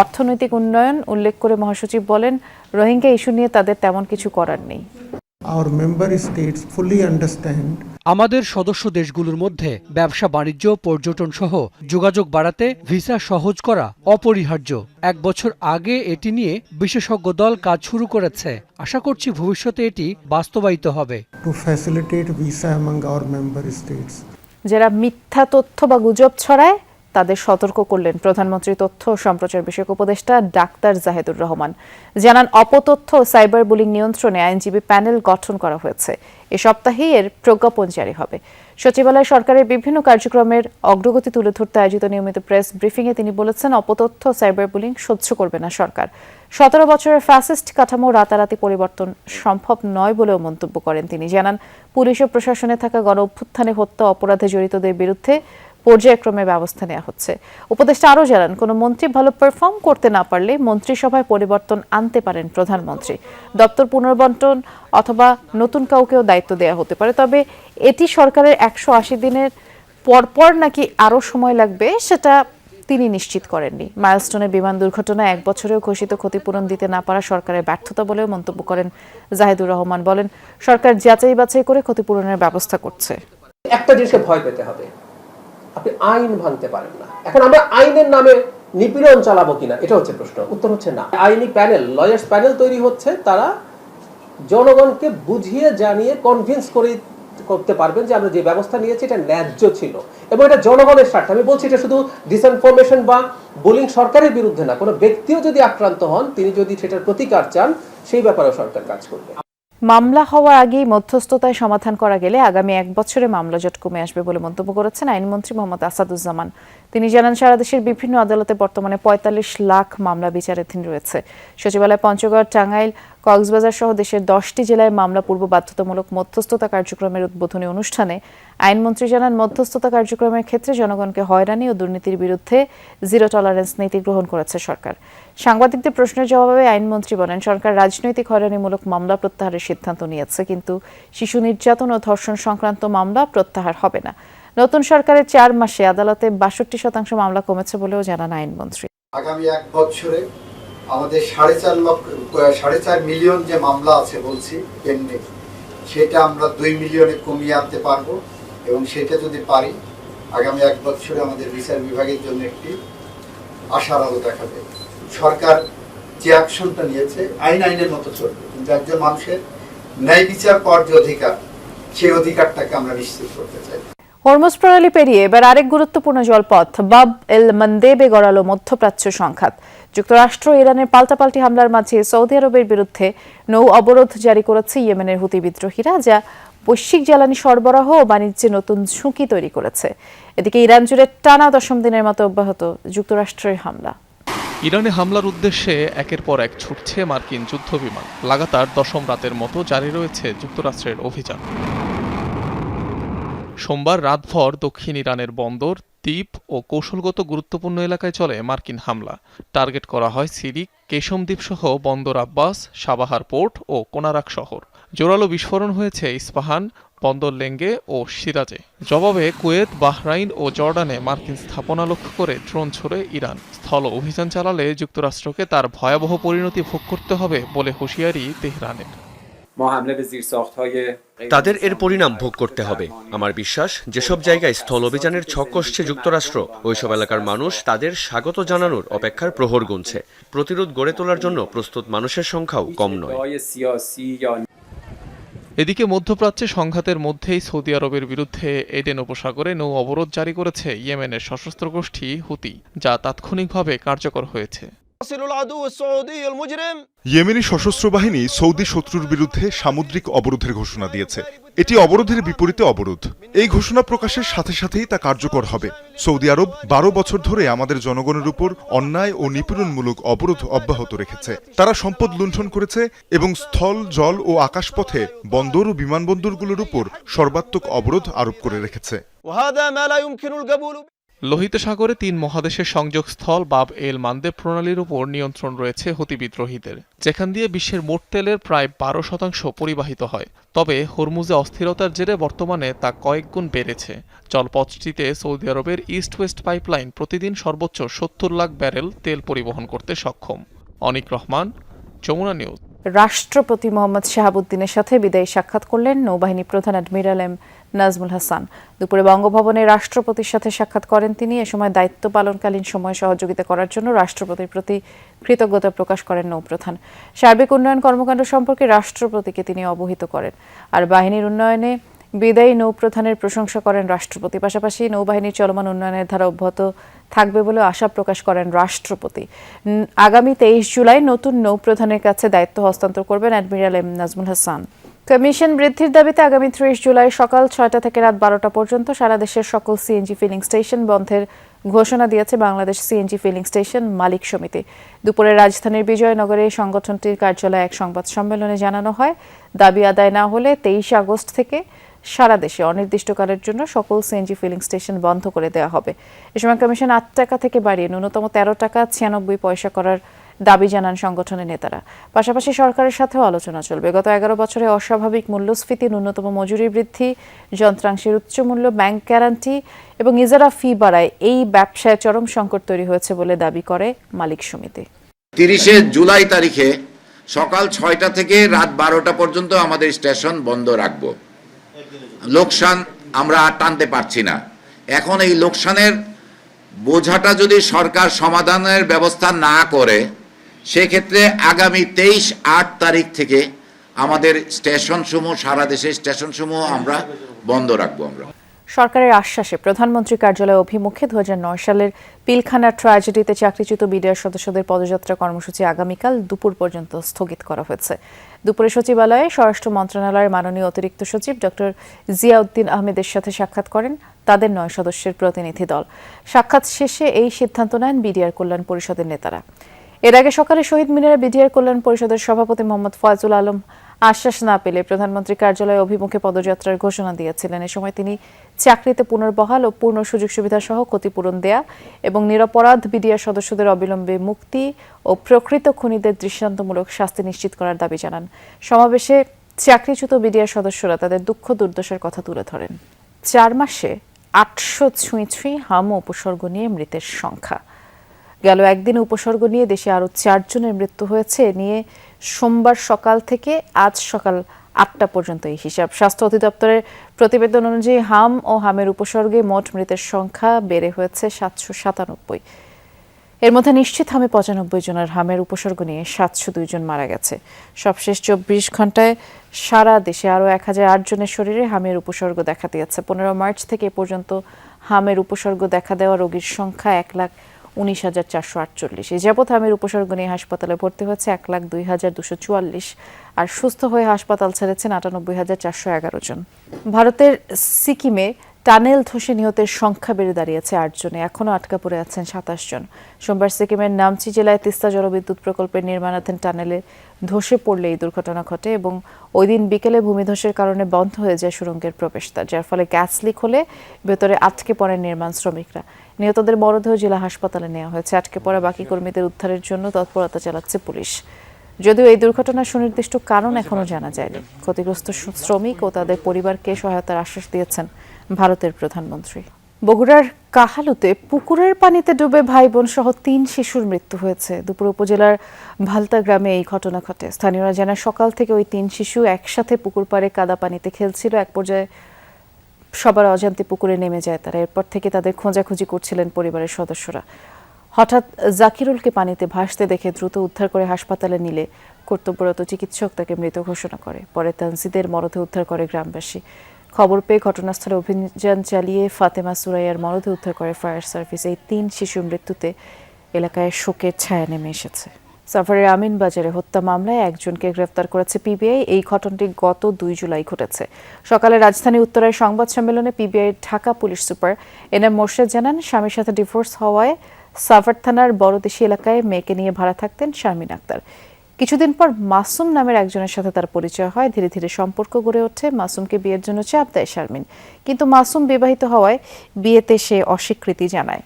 অর্থনৈতিক উন্নয়ন উল্লেখ করে মহাসচিব বলেন, রোহিঙ্গা ইস্যু নিয়ে তাদের তেমন কিছু করার নেই। আমাদের সদস্য দেশগুলোর মধ্যে ব্যবসা বাণিজ্য, পর্যটন সহ যোগাযোগ বাড়াতে ভিসা সহজ করা অপরিহার্য। 1 বছর আগে এটি নিয়ে বিশেষজ্ঞ দল কাজ শুরু করেছে। আশা করছি ভবিষ্যতে এটি বাস্তবায়িত হবে। যারা মিথ্যা তথ্য বা গুজব ছড়ায় তাদের সতর্ক করলেন প্রধানমন্ত্রী তথ্য ও সম্প্রচার বিষয়ক উপদেষ্টা ডাক্তার জাহেদুর রহমান। জানান, অপতথ্য ও সাইবার বুলিং নিয়ন্ত্রণে আইনজীবী প্যানেল গঠন করা হয়েছে। এ সপ্তাহেই এর প্রজ্ঞাপন জারি হবে। সচিবালয় সরকারের বিভিন্ন কার্যক্রমের অগ্রগতি তুলে ধরতে আয়োজিত নিয়মিত প্রেস ব্রিফিংয়ে তিনি বলেছেন, অপতথ্য সাইবার বুলিং সহ্য করবে না সরকার। 17 বছরের ফ্যাসিস্ট কাঠামো রাতারাতি পরিবর্তন সম্ভব নয় বলেও মন্তব্য করেন তিনি। জানান, পুলিশ ও প্রশাসনে থাকা গণ অভ্যুত্থানে হত্যা অপরাধে জড়িতদের বিরুদ্ধে পর্যায়ক্রমে ব্যবস্থা নেওয়া হচ্ছে। উপদেষ্টা আরও জানান, কোনো মন্ত্রী ভালো পারফর্ম করতে না পারলে মন্ত্রিসভায় পরিবর্তন আনতে পারেন প্রধানমন্ত্রী। দপ্তর পুনর্বন্টন অথবা নতুন কাউকেও দায়িত্ব দেওয়া হতে পারে। তবে এটি সরকারের 180 দিনের পরপর নাকি আরও সময় লাগবে সেটা তিনি নিশ্চিত করেননি। মাইলস্টোনের বিমান দুর্ঘটনায় 1 বছরেও ঘোষিত ক্ষতিপূরণ দিতে না পারা সরকারের ব্যর্থতা বলেও মন্তব্য করেন জাহেদুর রহমান। বলেন, সরকার যাচাই বাছাই করে ক্ষতিপূরণের ব্যবস্থা করছে। একটা জিনিসকে ভয় পেতে হবে, আপনি আইন ভাঙতে পারেন না। এখন আমরা আইনের নামে নিপীড়ন চালাবো কিনা, এটা হচ্ছে প্রশ্ন। উত্তর হচ্ছে না। আইনি প্যানেল, লয়ার্স প্যানেল তৈরি হচ্ছে, তারা জনগণকে বুঝিয়ে জানিয়ে কনভিন্স করতে পারবেন যে আমরা যে ব্যবস্থা নিয়েছি এটা ন্যায্য ছিল এবং এটা জনগণের স্বার্থে। আমি বলছি এটা শুধু ডিসইনফরমেশন বা বুলিং সরকারের বিরুদ্ধে না, কোনো ব্যক্তিও যদি আক্রান্ত হন, তিনি যদি সেটার প্রতিকার চান, সেই ব্যাপারেও সরকার কাজ করবে। মামলা হওয়ার আগেই মধ্যস্থতায় সমাধান করা গেলে আগামী 1 বছরে মামলা জট কমে আসবে বলে মন্তব্য করেছেন আইনমন্ত্রী মোহাম্মদ আসাদুজ্জামান। তিনি জানান, সারা দেশের বিভিন্ন আদালতে বর্তমানে 45 লাখ মামলা বিচারাধীন রয়েছে। সচিবালয় পঞ্চগড়, টাঙ্গাইল, কক্সবাজার সহ দেশের 10টি জেলায় মামলা পূর্ব বাধ্যতামূলক মধ্যস্থতা কার্যক্রমের উদ্বোধনী অনুষ্ঠানে আইনমন্ত্রী জানান, মধ্যস্থতা কার্যক্রমের ক্ষেত্রে জনগণকে হয়রানি ও দুর্নীতির বিরুদ্ধে জিরো টলারেন্স নীতি গ্রহণ করেছে সরকার। সাংবাদিকদের প্রশ্নের জবাবে আইনমন্ত্রী বলেন, সরকার রাজনৈতিক হয়রানিমূলক মামলা প্রত্যাহারের সিদ্ধান্ত নিয়েছে, কিন্তু শিশু নির্যাতন ও ধর্ষণ সংক্রান্ত মামলা প্রত্যাহার হবে না। নতুন সরকারের 4 মাসে আদালতে 62% মামলা কমেছে বলেও জানান আইনমন্ত্রী। আগামী 1 বছরে আমাদের 4.5 মিলিয়ন যে মামলা আছে বলছি পেন্ডিং, সেটা আমরা 2 মিলিয়নে কমিয়ে আনতে পারবো এবং সেটা যদি পারি আগামী 1 বছরে আমাদের বিচার বিভাগের জন্য একটি আশার আলো দেখাবে। সরকার যে অ্যাকশনটা নিয়েছে আইনের মতো চলবে, কিন্তু একজন মানুষের ন্যায় বিচার পাওয়ার যে অধিকার, সেই অধিকারটাকে আমরা নিশ্চিত করতে চাই। হরমুজ প্রণালী পেরিয়ে এবার আরেক গুরুত্বপূর্ণ জলপথ বাব এল মন্দেবে গড়ালো মধ্যপ্রাচ্য সংঘাত। যুক্তরাষ্ট্র ইরানের পাল্টাপাল্টি হামলার মাঝে সৌদি আরবের বিরুদ্ধে নৌ অবরোধ জারি করেছে ইয়েমেনের হুতি বিদ্রোহীরা, যা বৈশ্বিক জ্বালানি সরবরাহ ও বাণিজ্যে নতুন ঝুঁকি তৈরি করেছে। এদিকে ইরান জুড়ে টানা 10ম দিনের মতো অব্যাহত যুক্তরাষ্ট্রের হামলা। ইরানে হামলার উদ্দেশ্যে একের পর এক ছুটছে মার্কিন যুদ্ধবিমান। লাগাতার 10ম রাতের মতো জারি রয়েছে যুক্তরাষ্ট্রের অভিযান। সোমবার রাতভর দক্ষিণ ইরানের বন্দর, দ্বীপ ও কৌশলগত গুরুত্বপূর্ণ এলাকায় চলে মার্কিন হামলা। টার্গেট করা হয় সিরিক, কেশম দ্বীপ সহ বন্দর আব্বাস, সাবাহার পোর্ট ও কোনারাক শহর। জোরালো বিস্ফোরণ হয়েছে ইস্পাহান, বন্দর লেঙ্গে ও সিরাজে। জবাবে কুয়েত, বাহরাইন ও জর্ডানে মার্কিন স্থাপনা লক্ষ্য করে ড্রোন ছোড়ে ইরান। স্থল অভিযান চালালে যুক্তরাষ্ট্রকে তার ভয়াবহ পরিণতি ভোগ করতে হবে বলে হুঁশিয়ারি তেহরানের। তাদের এর পরিণাম ভোগ করতে হবে। আমার বিশ্বাস, যেসব জায়গায় স্থল অভিযানের ছক কষছে যুক্তরাষ্ট্র, ওইসব এলাকার মানুষ তাদের স্বাগত জানানোর অপেক্ষার প্রহর গুনছে। প্রতিরোধ গড়ে তোলার জন্য প্রস্তুত মানুষের সংখ্যাও কম নয়। এদিকে মধ্যপ্রাচ্যে সংঘাতের মধ্যেই সৌদি আরবের বিরুদ্ধে এডেন উপসাগরে নৌ অবরোধ জারি করেছে ইয়েমেনের সশস্ত্র গোষ্ঠী হুতি, যা তাৎক্ষণিকভাবে কার্যকর হয়েছে। ইয়েমেনি সশস্ত্র বাহিনী সৌদি শত্রুর বিরুদ্ধে সামুদ্রিক অবরোধের ঘোষণা দিয়েছে। এটি অবরোধের বিপরীতে অবরোধ। এই ঘোষণা প্রকাশের সাথে সাথেই তা কার্যকর হবে। সৌদি আরব 12 বছর ধরে আমাদের জনগণের উপর অন্যায় ও নিপীড়নমূলক অবরোধ অব্যাহত রেখেছে। তারা সম্পদ লুণ্ঠন করেছে এবং স্থল, জল ও আকাশপথে বন্দর ও বিমানবন্দরগুলোর উপর সর্বাত্মক অবরোধ আরোপ করে রেখেছে। লোহিত সাগরে 3 মহাদেশের সংযোগস্থল বাব এল মানদেব প্রণালীর উপর নিয়ন্ত্রণ রয়েছে হুতি বিদ্রোহীদের, যেখান দিয়ে বিশ্বের মোট তেলের প্রায় 12% পরিবাহিত হয়। তবে হরমুজে অস্থিরতার জেরে বর্তমানে তা কয়েক গুণ বেড়েছে। জলপথটিতে সৌদি আরবের ইস্ট ওয়েস্ট পাইপলাইন প্রতিদিন সর্বোচ্চ 70 লাখ ব্যারেল তেল পরিবহন করতে সক্ষম। অনিক রহমান, যমুনা নিউজ। রাষ্ট্রপতি মোহাম্মদ শাহাবুদ্দিনের সাথে বিদায়ী সাক্ষাৎ করলেন নৌবাহিনী প্রধান অ্যাডমিরাল এম নাজমুল হাসান। দুপুরে বঙ্গভবনে রাষ্ট্রপতির সাথে সাক্ষাৎ করেন তিনি। এ সময় দায়িত্ব পালনকালীন সময়ে সহযোগিতা করার জন্য রাষ্ট্রপতির প্রতি কৃতজ্ঞতা প্রকাশ করেন নৌপ্রধান। সার্বিক উন্নয়ন কর্মকাণ্ড সম্পর্কে রাষ্ট্রপতিকে তিনি অবহিত করেন। আর বাহিনীর উন্নয়নে বিদায়ী নৌপ্রধানের প্রশংসা করেন রাষ্ট্রপতি। পাশাপাশি নৌবাহিনীর চলমান উন্নয়নের ধারা অব্যাহত থাকবে বলে আশা প্রকাশ করেন রাষ্ট্রপতি। আগামী 23 জুলাই নতুন নৌপ্রধানের কাছে দায়িত্ব হস্তান্তর করবেন admiral M Nazmul Hasan. Commission বৃদ্ধির দাবিতে আগামী 30 জুলাই সকাল 6টা থেকে রাত 12টা পর্যন্ত সারা দেশের সকল সিএনজি ফিলিং স্টেশন বন্ধের ঘোষণা দিয়েছে বাংলাদেশ সিএনজি ফিলিং স্টেশন মালিক সমিতি। দুপুরে রাজধানীর বিজয়নগরে সংগঠনটির কার্যালয়ে এক সংবাদ সম্মেলনে জানানো হয়, দাবি আদায় না হলে 23 আগস্ট থেকে সারা দেশে অনির্দিষ্টকালের জন্য সকল সিএনজি ফিলিং স্টেশন বন্ধ করে দেওয়া হবে। এ সময় কমিশন 8 টাকা থেকে বাড়িয়ে ন্যূনতম 13 টাকা 96 পয়সা করার দাবি জানান সংগঠনের নেতারা। পাশাপাশি সরকারের সাথেও আলোচনা চলবে। গত 11 বছরে অস্বাভাবিক মূল্যস্ফীতি, ন্যূনতম মজুরি বৃদ্ধি, যন্ত্রাংশের উচ্চ মূল্য, ব্যাংক গ্যারান্টি এবং ইজারা ফি বাড়ায় এই ব্যবসায় চরম সংকট তৈরি হয়েছে বলে দাবি করে মালিক সমিতি। 30 জুলাই তারিখে সকাল 6টা থেকে রাত 12টা পর্যন্ত আমাদের স্টেশন বন্ধ রাখব। লোকসান আমরা আর টানতে পারছি না। এখন এই লোকসানের বোঝাটা যদি সরকার সমাধানের ব্যবস্থা না করে, সেক্ষেত্রে আগামী 23-8 তারিখ থেকে আমাদের স্টেশনসমূহ, সারা দেশের স্টেশনসমূহ আমরা বন্ধ রাখবো। আমরা সরকারের আশ্বাসে প্রধানমন্ত্রী কার্যালয় অভিমুখে 2009 সালের পিলখানা ট্র্যাজেডিতে চাকরিচ্যুত বিডিআর সদস্যদের পদযাত্রা কর্মসূচি আগামীকাল দুপুর পর্যন্ত স্থগিত করা হয়েছে। দুপুরে সচিবালয়ে স্বরাষ্ট্র মন্ত্রণালয়ের মাননীয় অতিরিক্ত সচিব ডক্টর জিয়াউদ্দিন আহমেদের সাথে সাক্ষাৎ করেন তাদের 9 সদস্যের প্রতিনিধি দল। সাক্ষাৎ শেষে এই সিদ্ধান্ত নেন বিডিআর কল্যাণ পরিষদের নেতারা। এর আগে সকালে শহীদ মিনারে বিডিআর কল্যাণ পরিষদের সভাপতি মোহাম্মদ ফয়জুল আলম আশ্বাস না পেলে প্রধানমন্ত্রী কার্যালয় অভিমুখে পদযাত্রার ঘোষণা দিয়েছিলেন। এ সময় তিনি চাকরিতে পুনর্বহাল ও পূর্ণ সুযোগ সুবিধা সহ ক্ষতিপূরণ দেয়া এবং নিরপরাধ বিডিআর সদস্যদের অবিলম্বে মুক্তি ও প্রকৃত খুনিদের দৃষ্টান্তমূলক শাস্তি নিশ্চিত করার দাবি জানান। সমাবেশে চাকরিচ্যুত বিডিআর সদস্যরা তাদের দুঃখ দুর্দশার কথা তুলে ধরেন। 4 মাসে 800 ছুঁই হাম উপসর্গ নিয়ে মৃতের সংখ্যা। গেল একদিনে উপসর্গ নিয়ে দেশে আরও 4 জনের মৃত্যু হয়েছে। নিয়ে সোমবার সকাল থেকে আজ সকাল 8টা পর্যন্ত এই হিসাব। স্বাস্থ্য অধিদপ্তরের প্রতিবেদন অনুযায়ী হাম ও হামের উপসর্গে মোট মৃতের সংখ্যা বেড়ে হয়েছে 797। এর মধ্যে নিশ্চিত হামে 95 জন, আর হামের উপসর্গ নিয়ে 702 জন মারা গেছে। সবশেষ 24 ঘন্টায় সারা দেশে আরও 1008 জনের শরীরে হামের উপসর্গ দেখা দিয়েছে। 15 মার্চ থেকে এ পর্যন্ত হামের উপসর্গ দেখা দেওয়া রোগীর সংখ্যা 1,19,448। এই যাবৎ হামের উপসর্গ নিয়ে হাসপাতালে ভর্তি হয়েছে 1,02,244, আর সুস্থ হয়ে হাসপাতাল ছেড়েছেন 98,411 জন। ভারতের সিকিমে টানেল ধসে নিহতের সংখ্যা বেড়ে দাঁড়িয়েছে 8 জনে। এখনও আটকা পড়ে আছেন 27 জন। সোমবার সিকিমের নামচি জেলায় তিস্তা জলবিদ্যুৎ প্রকল্পের নির্মাণাধীন টানেলে ধসে পড়লে এই দুর্ঘটনা ঘটে এবং ওই দিন বিকেলে ভূমিধসের কারণে বন্ধ হয়ে যায় সুড়ঙ্গের প্রবেশদ্বার, যার ফলে গ্যাস লিক হলে ভেতরে আটকে পড়েন নির্মাণ শ্রমিকরা। নিহতদের মরদেহ জেলা হাসপাতালে নেওয়া হয়েছে। আটকে পড়া বাকি কর্মীদের উদ্ধারের জন্য তৎপরতা চালাচ্ছে পুলিশ। যদিও এই দুর্ঘটনার সুনির্দিষ্ট কারণ এখনও জানা যায়নি। ক্ষতিগ্রস্ত শ্রমিক ও তাদের পরিবারকে সহায়তার আশ্বাস দিয়েছেন ভারতের প্রধানমন্ত্রী। বগুড়ার কাহালুতে পুকুরের পানিতে ডুবে ভাই বোন সহ 3 শিশুর মৃত্যু হয়েছে। দুপুর উপজেলার ভালতা গ্রামে এই ঘটনা ঘটে। স্থানীয়রা জানায় সকাল থেকে ওই 3 শিশু একসাথে পুকুর পাড়ে কাদা পানিতে খেলছিল। এক পর্যায়ে সবার অজান্তে পুকুরে নেমে যায় তারা। এরপর থেকে তাদের খোঁজাখুঁজি করছিলেন পরিবারের সদস্যরা। হঠাৎ জাকিরুলকে পানিতে ভাসতে দেখে দ্রুত উদ্ধার করে হাসপাতালে নিলে কর্তব্যরত চিকিৎসক তাকে মৃত ঘোষণা করে। পরে তানজিদের মরদেহ উদ্ধার করে গ্রামবাসী। খবর পেয়ে ঘটনাস্থলে অভিযান চালিয়ে ফাতেমা সুরাইয়ার মরদেহ উদ্ধার করে ফায়ার সার্ভিস। এই 3 শিশুর মৃত্যুতে এলাকায় শোকের ছায়া নেমে এসেছে। সাভারের আমিন বাজারে হত্যা মামলায় একজনকে গ্রেফতার করেছে পিবিআই। এই ঘটনাটি গত 2 জুলাই ঘটেছে। সকালে রাজধানী উত্তরায় সংবাদ সম্মেলনে PBI Dhaka police super NM Morshed জানান, স্বামীর সাথে ডিভোর্স হওয়ায় সাভার থানার বড়দেশি এলাকায় মেয়েকে নিয়ে ভাড়া থাকতেন শারমিন আক্তার। কিছুদিন পর মাসুম নামের একজনের সাথে তার পরিচয় হয়। ধীরে ধীরে সম্পর্ক গড়ে ওঠে। মাসুমকে বিয়ের জন্য চাপ দেয় শারমিন, কিন্তু মাসুম বিবাহিত হওয়ায় বিয়েতে সে অস্বীকৃতি জানায়।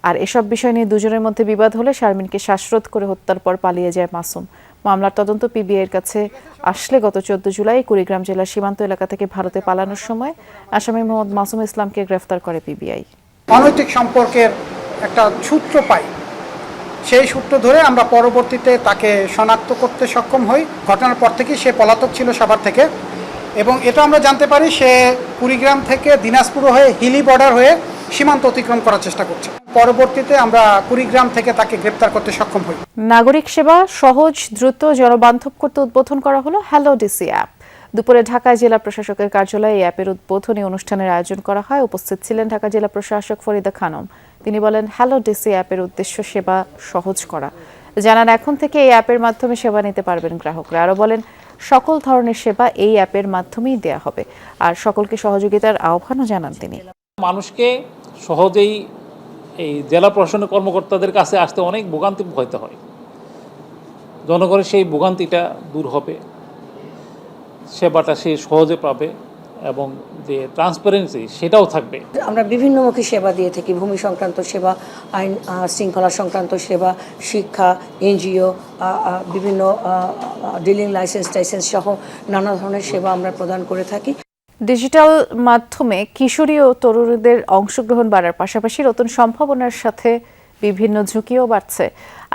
আর এসব বিষয় নিয়ে দুজনের মধ্যে বিবাদ হলে শারমিনকে শ্বাসরোধ করে হত্যার পর পালিয়ে যায় মাসুম। মামলার তদন্ত পিবিআইয়ের কাছে আসলে গত 14 জুলাই কুড়িগ্রাম জেলার সীমান্ত এলাকা থেকে ভারতে পালানোর সময় আসামি মোহাম্মদ মাসুম ইসলামকে গ্রেফতার করে পিবিআই। অনৈতিক সম্পর্কের একটা সূত্র পাই, সেই সূত্র ধরে আমরা পরবর্তীতে তাকে শনাক্ত করতে সক্ষম হই। ঘটনার পর থেকেই সে পলাতক ছিল সাভার থেকে, এবং এটা আমরা জানতে পারি সে কুড়িগ্রাম থেকে দিনাজপুর হয়ে হিলি বর্ডার হয়ে সীমান্ত অতিক্রম করার চেষ্টা করছে। পরবর্তীতে আমরা কুড়িগ্রাম থেকে তাকে গ্রেপ্তার করতে সক্ষম হই। নাগরিক সেবা সহজ, দ্রুত, জনবান্ধব করতে উদ্বোধন করা হলো হ্যালো ডিসি অ্যাপ। দুপুরে ঢাকা জেলা প্রশাসকের কার্যালয়ে এই অ্যাপের উদ্বোধনী অনুষ্ঠানের আয়োজন করা হয়। উপস্থিত ছিলেন ঢাকা জেলা প্রশাসক ফরিদা খানম। তিনি বলেন, হ্যালো ডিসি অ্যাপের উদ্দেশ্য সেবা সহজ করা। জানান, এখন থেকে এই অ্যাপের মাধ্যমে সেবা নিতে পারবেন গ্রাহকরা। আরও বলেন, সকল ধরনের সেবা এই অ্যাপের মাধ্যমেই দেয়া হবে। আর সকলকে সহযোগিতার আহ্বানও জানান তিনি। মানুষকে সহজেই এই জেলা প্রশাসনের কর্মকর্তাদের কাছে আসতে অনেক ভোগান্তি পোহাইতে হয়। জনগণের সেই ভোগান্তিটা দূর হবে, সেবাটা সে সহজে পাবে এবং যে ট্রান্সপারেন্সি সেটাও থাকবে। আমরা বিভিন্নমুখী সেবা দিয়ে থাকি, ভূমি সংক্রান্ত সেবা, আইন শৃঙ্খলা সংক্রান্ত সেবা, শিক্ষা, এনজিও, বিভিন্ন ডিলিং লাইসেন্স সহ নানা ধরনের সেবা আমরা প্রদান করে থাকি। ডিজিটাল মাধ্যমে কিশোরী ও তরুণীদের অংশগ্রহণ বাড়ার পাশাপাশি নতুন সম্ভাবনার সাথে বিভিন্ন ঝুঁকিও বাড়ছে।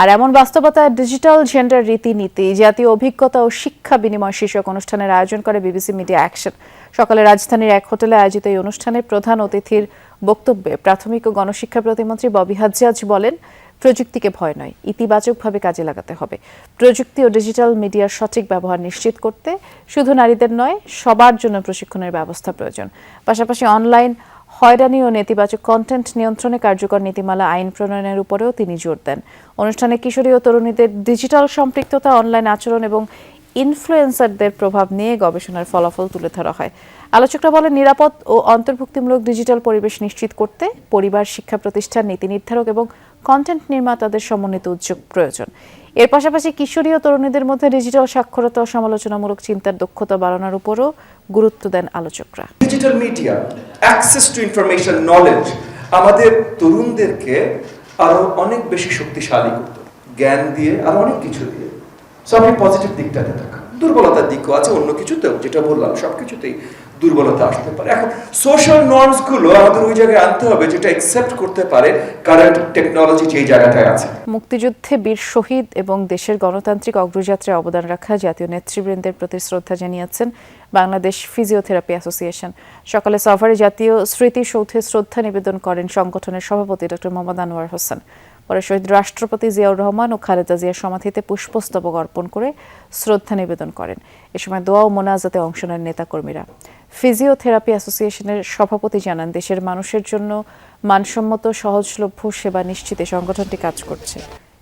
আর এমন বাস্তবতায় ডিজিটাল জেন্ডার রীতিনীতি, জাতীয় অভিজ্ঞতা ও শিক্ষা বিনিময় শীর্ষক অনুষ্ঠানের আয়োজন করে বিবিসি মিডিয়া অ্যাকশন। সকালে রাজধানীর এক হোটেলে আয়োজিত এই অনুষ্ঠানে প্রধান অতিথির বক্তব্যে প্রাথমিক ও গণশিক্ষা প্রতিমন্ত্রী ববি হাজ্জাজ বলেন, প্রযুক্তিকে ভয় নয়, ইতিবাচকভাবে কাজে লাগাতে হবে। প্রযুক্তি ও ডিজিটাল মিডিয়ার সঠিক ব্যবহার নিশ্চিত করতে শুধু নারীদের নয়, সবার জন্য প্রশিক্ষণের ব্যবস্থা প্রয়োজন। পাশাপাশি অনলাইন হয়রানি ও নেতিবাচক কন্টেন্ট নিয়ন্ত্রণে কার্যকর নীতিমালা আইন প্রণয়নের উপরেও তিনি জোর দেন। অনুষ্ঠানে কিশোরী ও তরুণীদের ডিজিটাল সম্পৃক্ততা, অনলাইন আচরণ এবং ইনফ্লুয়েন্সারদের প্রভাব নিয়ে গবেষণার ফলাফল তুলে ধরা হয়। আলোচকরা বলেন, নিরাপদ ও অন্তর্ভুক্তিমূলক ডিজিটাল পরিবেশ নিশ্চিত করতে পরিবার, শিক্ষা প্রতিষ্ঠান, নীতি নির্ধারক এবং কন্টেন্ট নির্মাতাদের সমন্বিত উদ্যোগ প্রয়োজন। এর পাশাপাশি কিশোরী ও তরুণীদের মধ্যে ডিজিটাল সাক্ষরতা ও সমালোচনামূলক চিন্তার দক্ষতা বাড়ানোর উপরও গুরুত্ব দেন আলোচকরা। Digital media, access to information, knowledge আমাদের তরুণদেরকে আরো অনেক বেশি শক্তিশালী করতে, জ্ঞান দিয়ে আর অনেক কিছু দিয়ে। সো আমি পজিটিভ দিকটাতে থাকা, দুর্বলতার দিকও আছে অন্য কিছুতেও, যেটা বললাম সবকিছুতেই দুর্বলতা আসতে পারে। এখন সোশ্যাল নর্মস গুলো আমাদের ওই জায়গায় আনতে হবে যেটা অ্যাকসেপ্ট করতে পারে কারেন্ট টেকনোলজি যে জায়গাটায় আছে। মুক্তিযুদ্ধে বীর শহীদ এবং দেশের গণতান্ত্রিক অগ্রযাত্রায় অবদান রাখা জাতীয় নেতৃবৃন্দের প্রতি শ্রদ্ধা জানিয়েছেন বাংলাদেশ ফিজিওথেরাপি অ্যাসোসিয়েশন। সকালে সাভারে জাতীয় স্মৃতিসৌধে শ্রদ্ধা নিবেদন করেন সংগঠনের সভাপতি ডক্টর মোহাম্মদ আনোয়ার হোসেন। পরে শহীদ রাষ্ট্রপতি জিয়াউর রহমান ও খালেদা জিয়ার সমাধিতে পুষ্পস্তবক অর্পণ করে শ্রদ্ধা নিবেদন করেন। এ সময় দোয়া ও মোনাজাতে অংশ নেন নেতাকর্মীরা। ফিজিওথেরাপি অ্যাসোসিয়েশনের সভাপতি জানান, দেশের মানুষের জন্য মানসম্মত সহজলভ্য সেবা নিশ্চিতে সংগঠনটি কাজ করছে।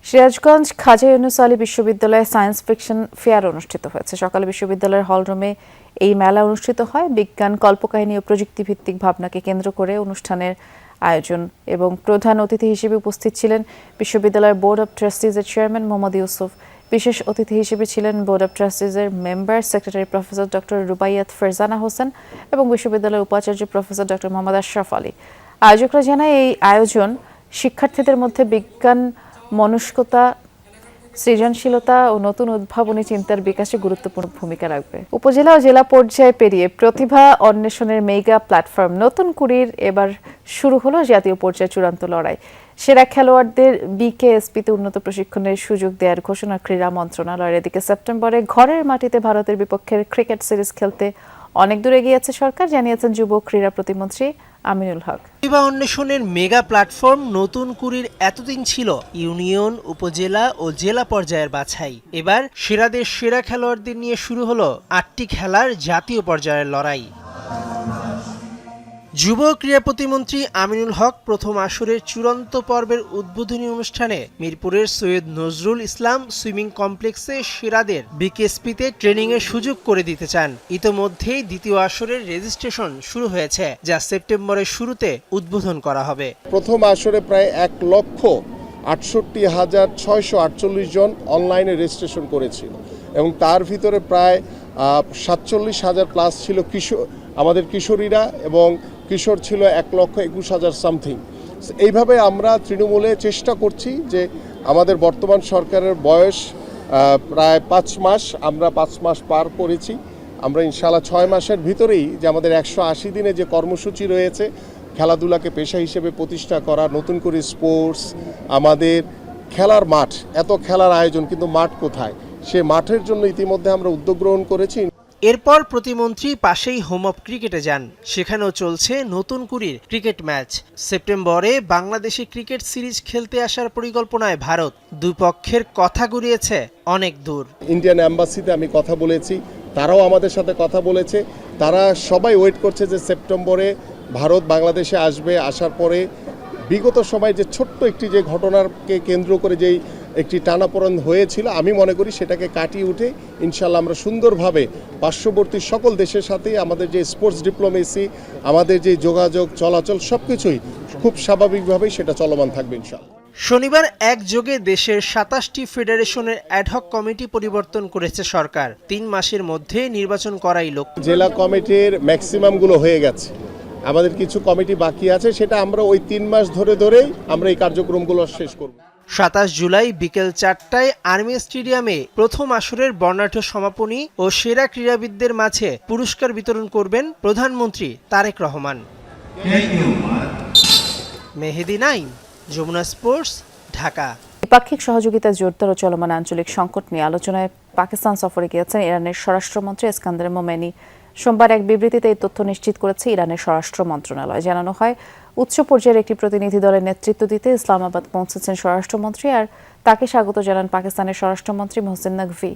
সিরাজগঞ্জ খাজা ইউনুস আলী বিশ্ববিদ্যালয়ে সায়েন্স ফিকশন ফেয়ার অনুষ্ঠিত হয়েছে। সকালে বিশ্ববিদ্যালয়ের হলরুমে এই মেলা অনুষ্ঠিত হয়। বিজ্ঞান, কল্পকাহিনী ও প্রযুক্তিভিত্তিক ভাবনাকে কেন্দ্র করে অনুষ্ঠানের আয়োজন এবং প্রধান অতিথি হিসেবে উপস্থিত ছিলেন বিশ্ববিদ্যালয়ের বোর্ড অব ট্রাস্টিজের চেয়ারম্যান মোহাম্মদ ইউসুফ। বিশেষ অতিথি হিসেবে ছিলেন বোর্ড অব ট্রাস্টিজের member secretary professor doctor Rubaiyat Farzana Hossain এবং বিশ্ববিদ্যালয়ের উপাচার্য প্রফেসর ডক্টর মোহাম্মদ আশরাফ আলী। আয়োজকরা জানায়, এই আয়োজন শিক্ষার্থীদের মধ্যে বিজ্ঞান মনস্কতা সৃজনশীলতা ও নতুন উদ্ভাবনী চিন্তার বিকাশে গুরুত্বপূর্ণ ভূমিকা রাখবে। উপজেলা ও জেলা পর্যায়ে পেরিয়ে প্রতিভা অন্বেষণের মেগা প্ল্যাটফর্ম নতুন কুড়ির এবার শুরু হলো জাতীয় পর্যায়ে চূড়ান্ত লড়াই। সেরা খেলোয়াড়দের বিকেএসপিতে উন্নত প্রশিক্ষণের সুযোগ দেওয়ার ঘোষণা ক্রীড়া মন্ত্রণালয়ের। এদিকে সেপ্টেম্বরে ঘরের মাটিতে ভারতের বিপক্ষে ক্রিকেট সিরিজ খেলতে অনেক দূরে এগিয়েছে সরকার, জানিয়েছেন যুব ক্রীড়া প্রতিমন্ত্রী আমিনুল হক। প্রতিভা অন্বেষণের মেগা প্ল্যাটফর্ম নতুন কুড়ির এতদিন ছিল ইউনিয়ন, উপজেলা ও জেলা পর্যায়ের বাছাই। এবার সেরাদের সেরা খেলোয়াড়দের নিয়ে শুরু হলো 8টি খেলার জাতীয় পর্যায়ের লড়াই। যুব ক্রীড়া প্রতিমন্ত্রী আমিনুল হক প্রথম আসরের চূড়ান্ত পর্বের উদ্বোধনী অনুষ্ঠানে মিরপুরের সৈয়দ নজরুল ইসলাম সুইমিং কমপ্লেক্সে সেরাদের বিকেএসপিতে ট্রেনিংয়ের সুযোগ করে দিতে চান। ইতোমধ্যেই দ্বিতীয় আসরের রেজিস্ট্রেশন শুরু হয়েছে, যা সেপ্টেম্বরের শুরুতে উদ্বোধন করা হবে। প্রথম আসরে প্রায় 1,68,648 জন অনলাইনে রেজিস্ট্রেশন করেছিল এবং তার ভিতরে প্রায় 47,000 প্লাস ছিল আমাদের কিশোরীরা এবং কিশোর ছিল 1,21,000 সামথিং। এইভাবে আমরা তৃণমূলে চেষ্টা করছি যে আমাদের বর্তমান সরকারের বয়স প্রায় 5 মাস, আমরা 5 মাস পার করেছি। আমরা ইনশাআল্লাহ 6 মাসের ভিতরেই যে আমাদের 180 দিনে যে কর্মসূচি রয়েছে খেলাধুলাকে পেশা হিসেবে প্রতিষ্ঠা করা, নতুন করে স্পোর্টস, আমাদের খেলার মাঠ, এত খেলার আয়োজন কিন্তু মাঠ কোথায়, সে মাঠের জন্য ইতিমধ্যে আমরা উদ্যোগ গ্রহণ করেছি। এরপর প্রতিমন্ত্রী পাশেই হোম অফ ক্রিকেটে যান, সেখানেও চলছে নতুন কুড়ির ক্রিকেট ম্যাচ। সেপ্টেম্বরে বাংলাদেশে ক্রিকেট সিরিজ খেলতে আসার পরিকল্পনায় ভারত। দুই পক্ষের কথা গড়িয়েছে অনেক দূর। ইন্ডিয়ান এম্বাসিতে আমি কথা বলেছি, তারাও আমাদের সাথে কথা বলেছে। তারা সবাই ওয়েট করছে যে সেপ্টেম্বরে ভারত বাংলাদেশে আসবে। আসার পরে বিগত সময় যে ছোট্ট একটি যে ঘটনাকে কেন্দ্র করে যেই একটি টানাপোড়েন হয়েছিল, আমি মনে করি সেটাকে কাটিয়ে উঠে ইনশাল্লাহ আমরা সুন্দরভাবে পার্শ্ববর্তী সকল দেশের সাথেই আমাদের যে স্পোর্টস ডিপ্লোমেসি, আমাদের যে যোগাযোগ চলাচল সবকিছুই খুব স্বাভাবিকভাবেই সেটা চলমান থাকবে ইনশাল্লাহ। শনিবার একযোগে দেশের 27টি ফেডারেশনের অ্যাডহক কমিটি পরিবর্তন করেছে সরকার। 3 মাসের মধ্যে নির্বাচন করাই লক্ষ্য। জেলা কমিটির ম্যাক্সিমামগুলো হয়ে গেছে, আমাদের কিছু কমিটি বাকি আছে, সেটা আমরা ওই 3 মাস ধরেই আমরা এই কার্যক্রমগুলো শেষ করব। 27 জুলাই বিকেল 4টায় আর্মি স্টেডিয়ামে প্রথম আসরের বর্ণাঢ্য সমাপনী ও সেরা ক্রীড়াবিদদের মাঝে পুরস্কার বিতরণ করবেন প্রধানমন্ত্রী তারেক রহমান। মেহেদি নাইম, যমুনা স্পোর্টস, ঢাকা। দ্বিপাক্ষিক সহযোগিতা জোরদার ও চলমান আঞ্চলিক সংকট নিয়ে আলোচনায় পাকিস্তান সফরে গিয়েছেন ইরানের স্বরাষ্ট্রমন্ত্রী ইস্কান্দার মোমেনি। সোমবার এক বিবৃতিতে এই তথ্য নিশ্চিত করেছে ইরানের স্বরাষ্ট্র মন্ত্রণালয়। জানানো হয়, উচ্চ পর্যায়ের একটি প্রতিনিধি দলের নেতৃত্ব দিতে ইসলামাবাদ পৌঁছেছেন স্বরাষ্ট্রমন্ত্রী, আর তাকে স্বাগত জানান পাকিস্তানের স্বরাষ্ট্রমন্ত্রী মোহসিন নকভি।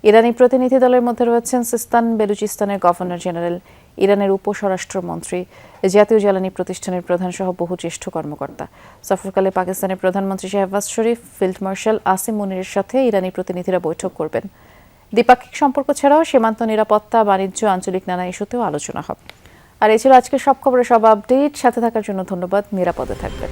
ইরানি প্রতিনিধি দলের মধ্যে রয়েছেন সিস্তান বেলুচিস্তানের গভর্নর জেনারেল, ইরানের উপস্বরাষ্ট্রমন্ত্রী, জাতীয় জ্বালানি প্রতিষ্ঠানের প্রধান সহ বহু জ্যেষ্ঠ কর্মকর্তা। সফরকালে পাকিস্তানের প্রধানমন্ত্রী শাহবাজ শরীফ, ফিল্ড মার্শাল আসিম মুনিরের সাথে ইরানি প্রতিনিধিরা বৈঠক করবেন। দ্বিপাক্ষিক সম্পর্ক ছাড়াও সীমান্ত নিরাপত্তা, বাণিজ্য, আঞ্চলিক নানা ইস্যুতেও আলোচনা হবে। আর এই ছিল আজকের সব খবরের সব আপডেট। সাথে থাকার জন্য ধন্যবাদ। নিরাপদে থাকবেন।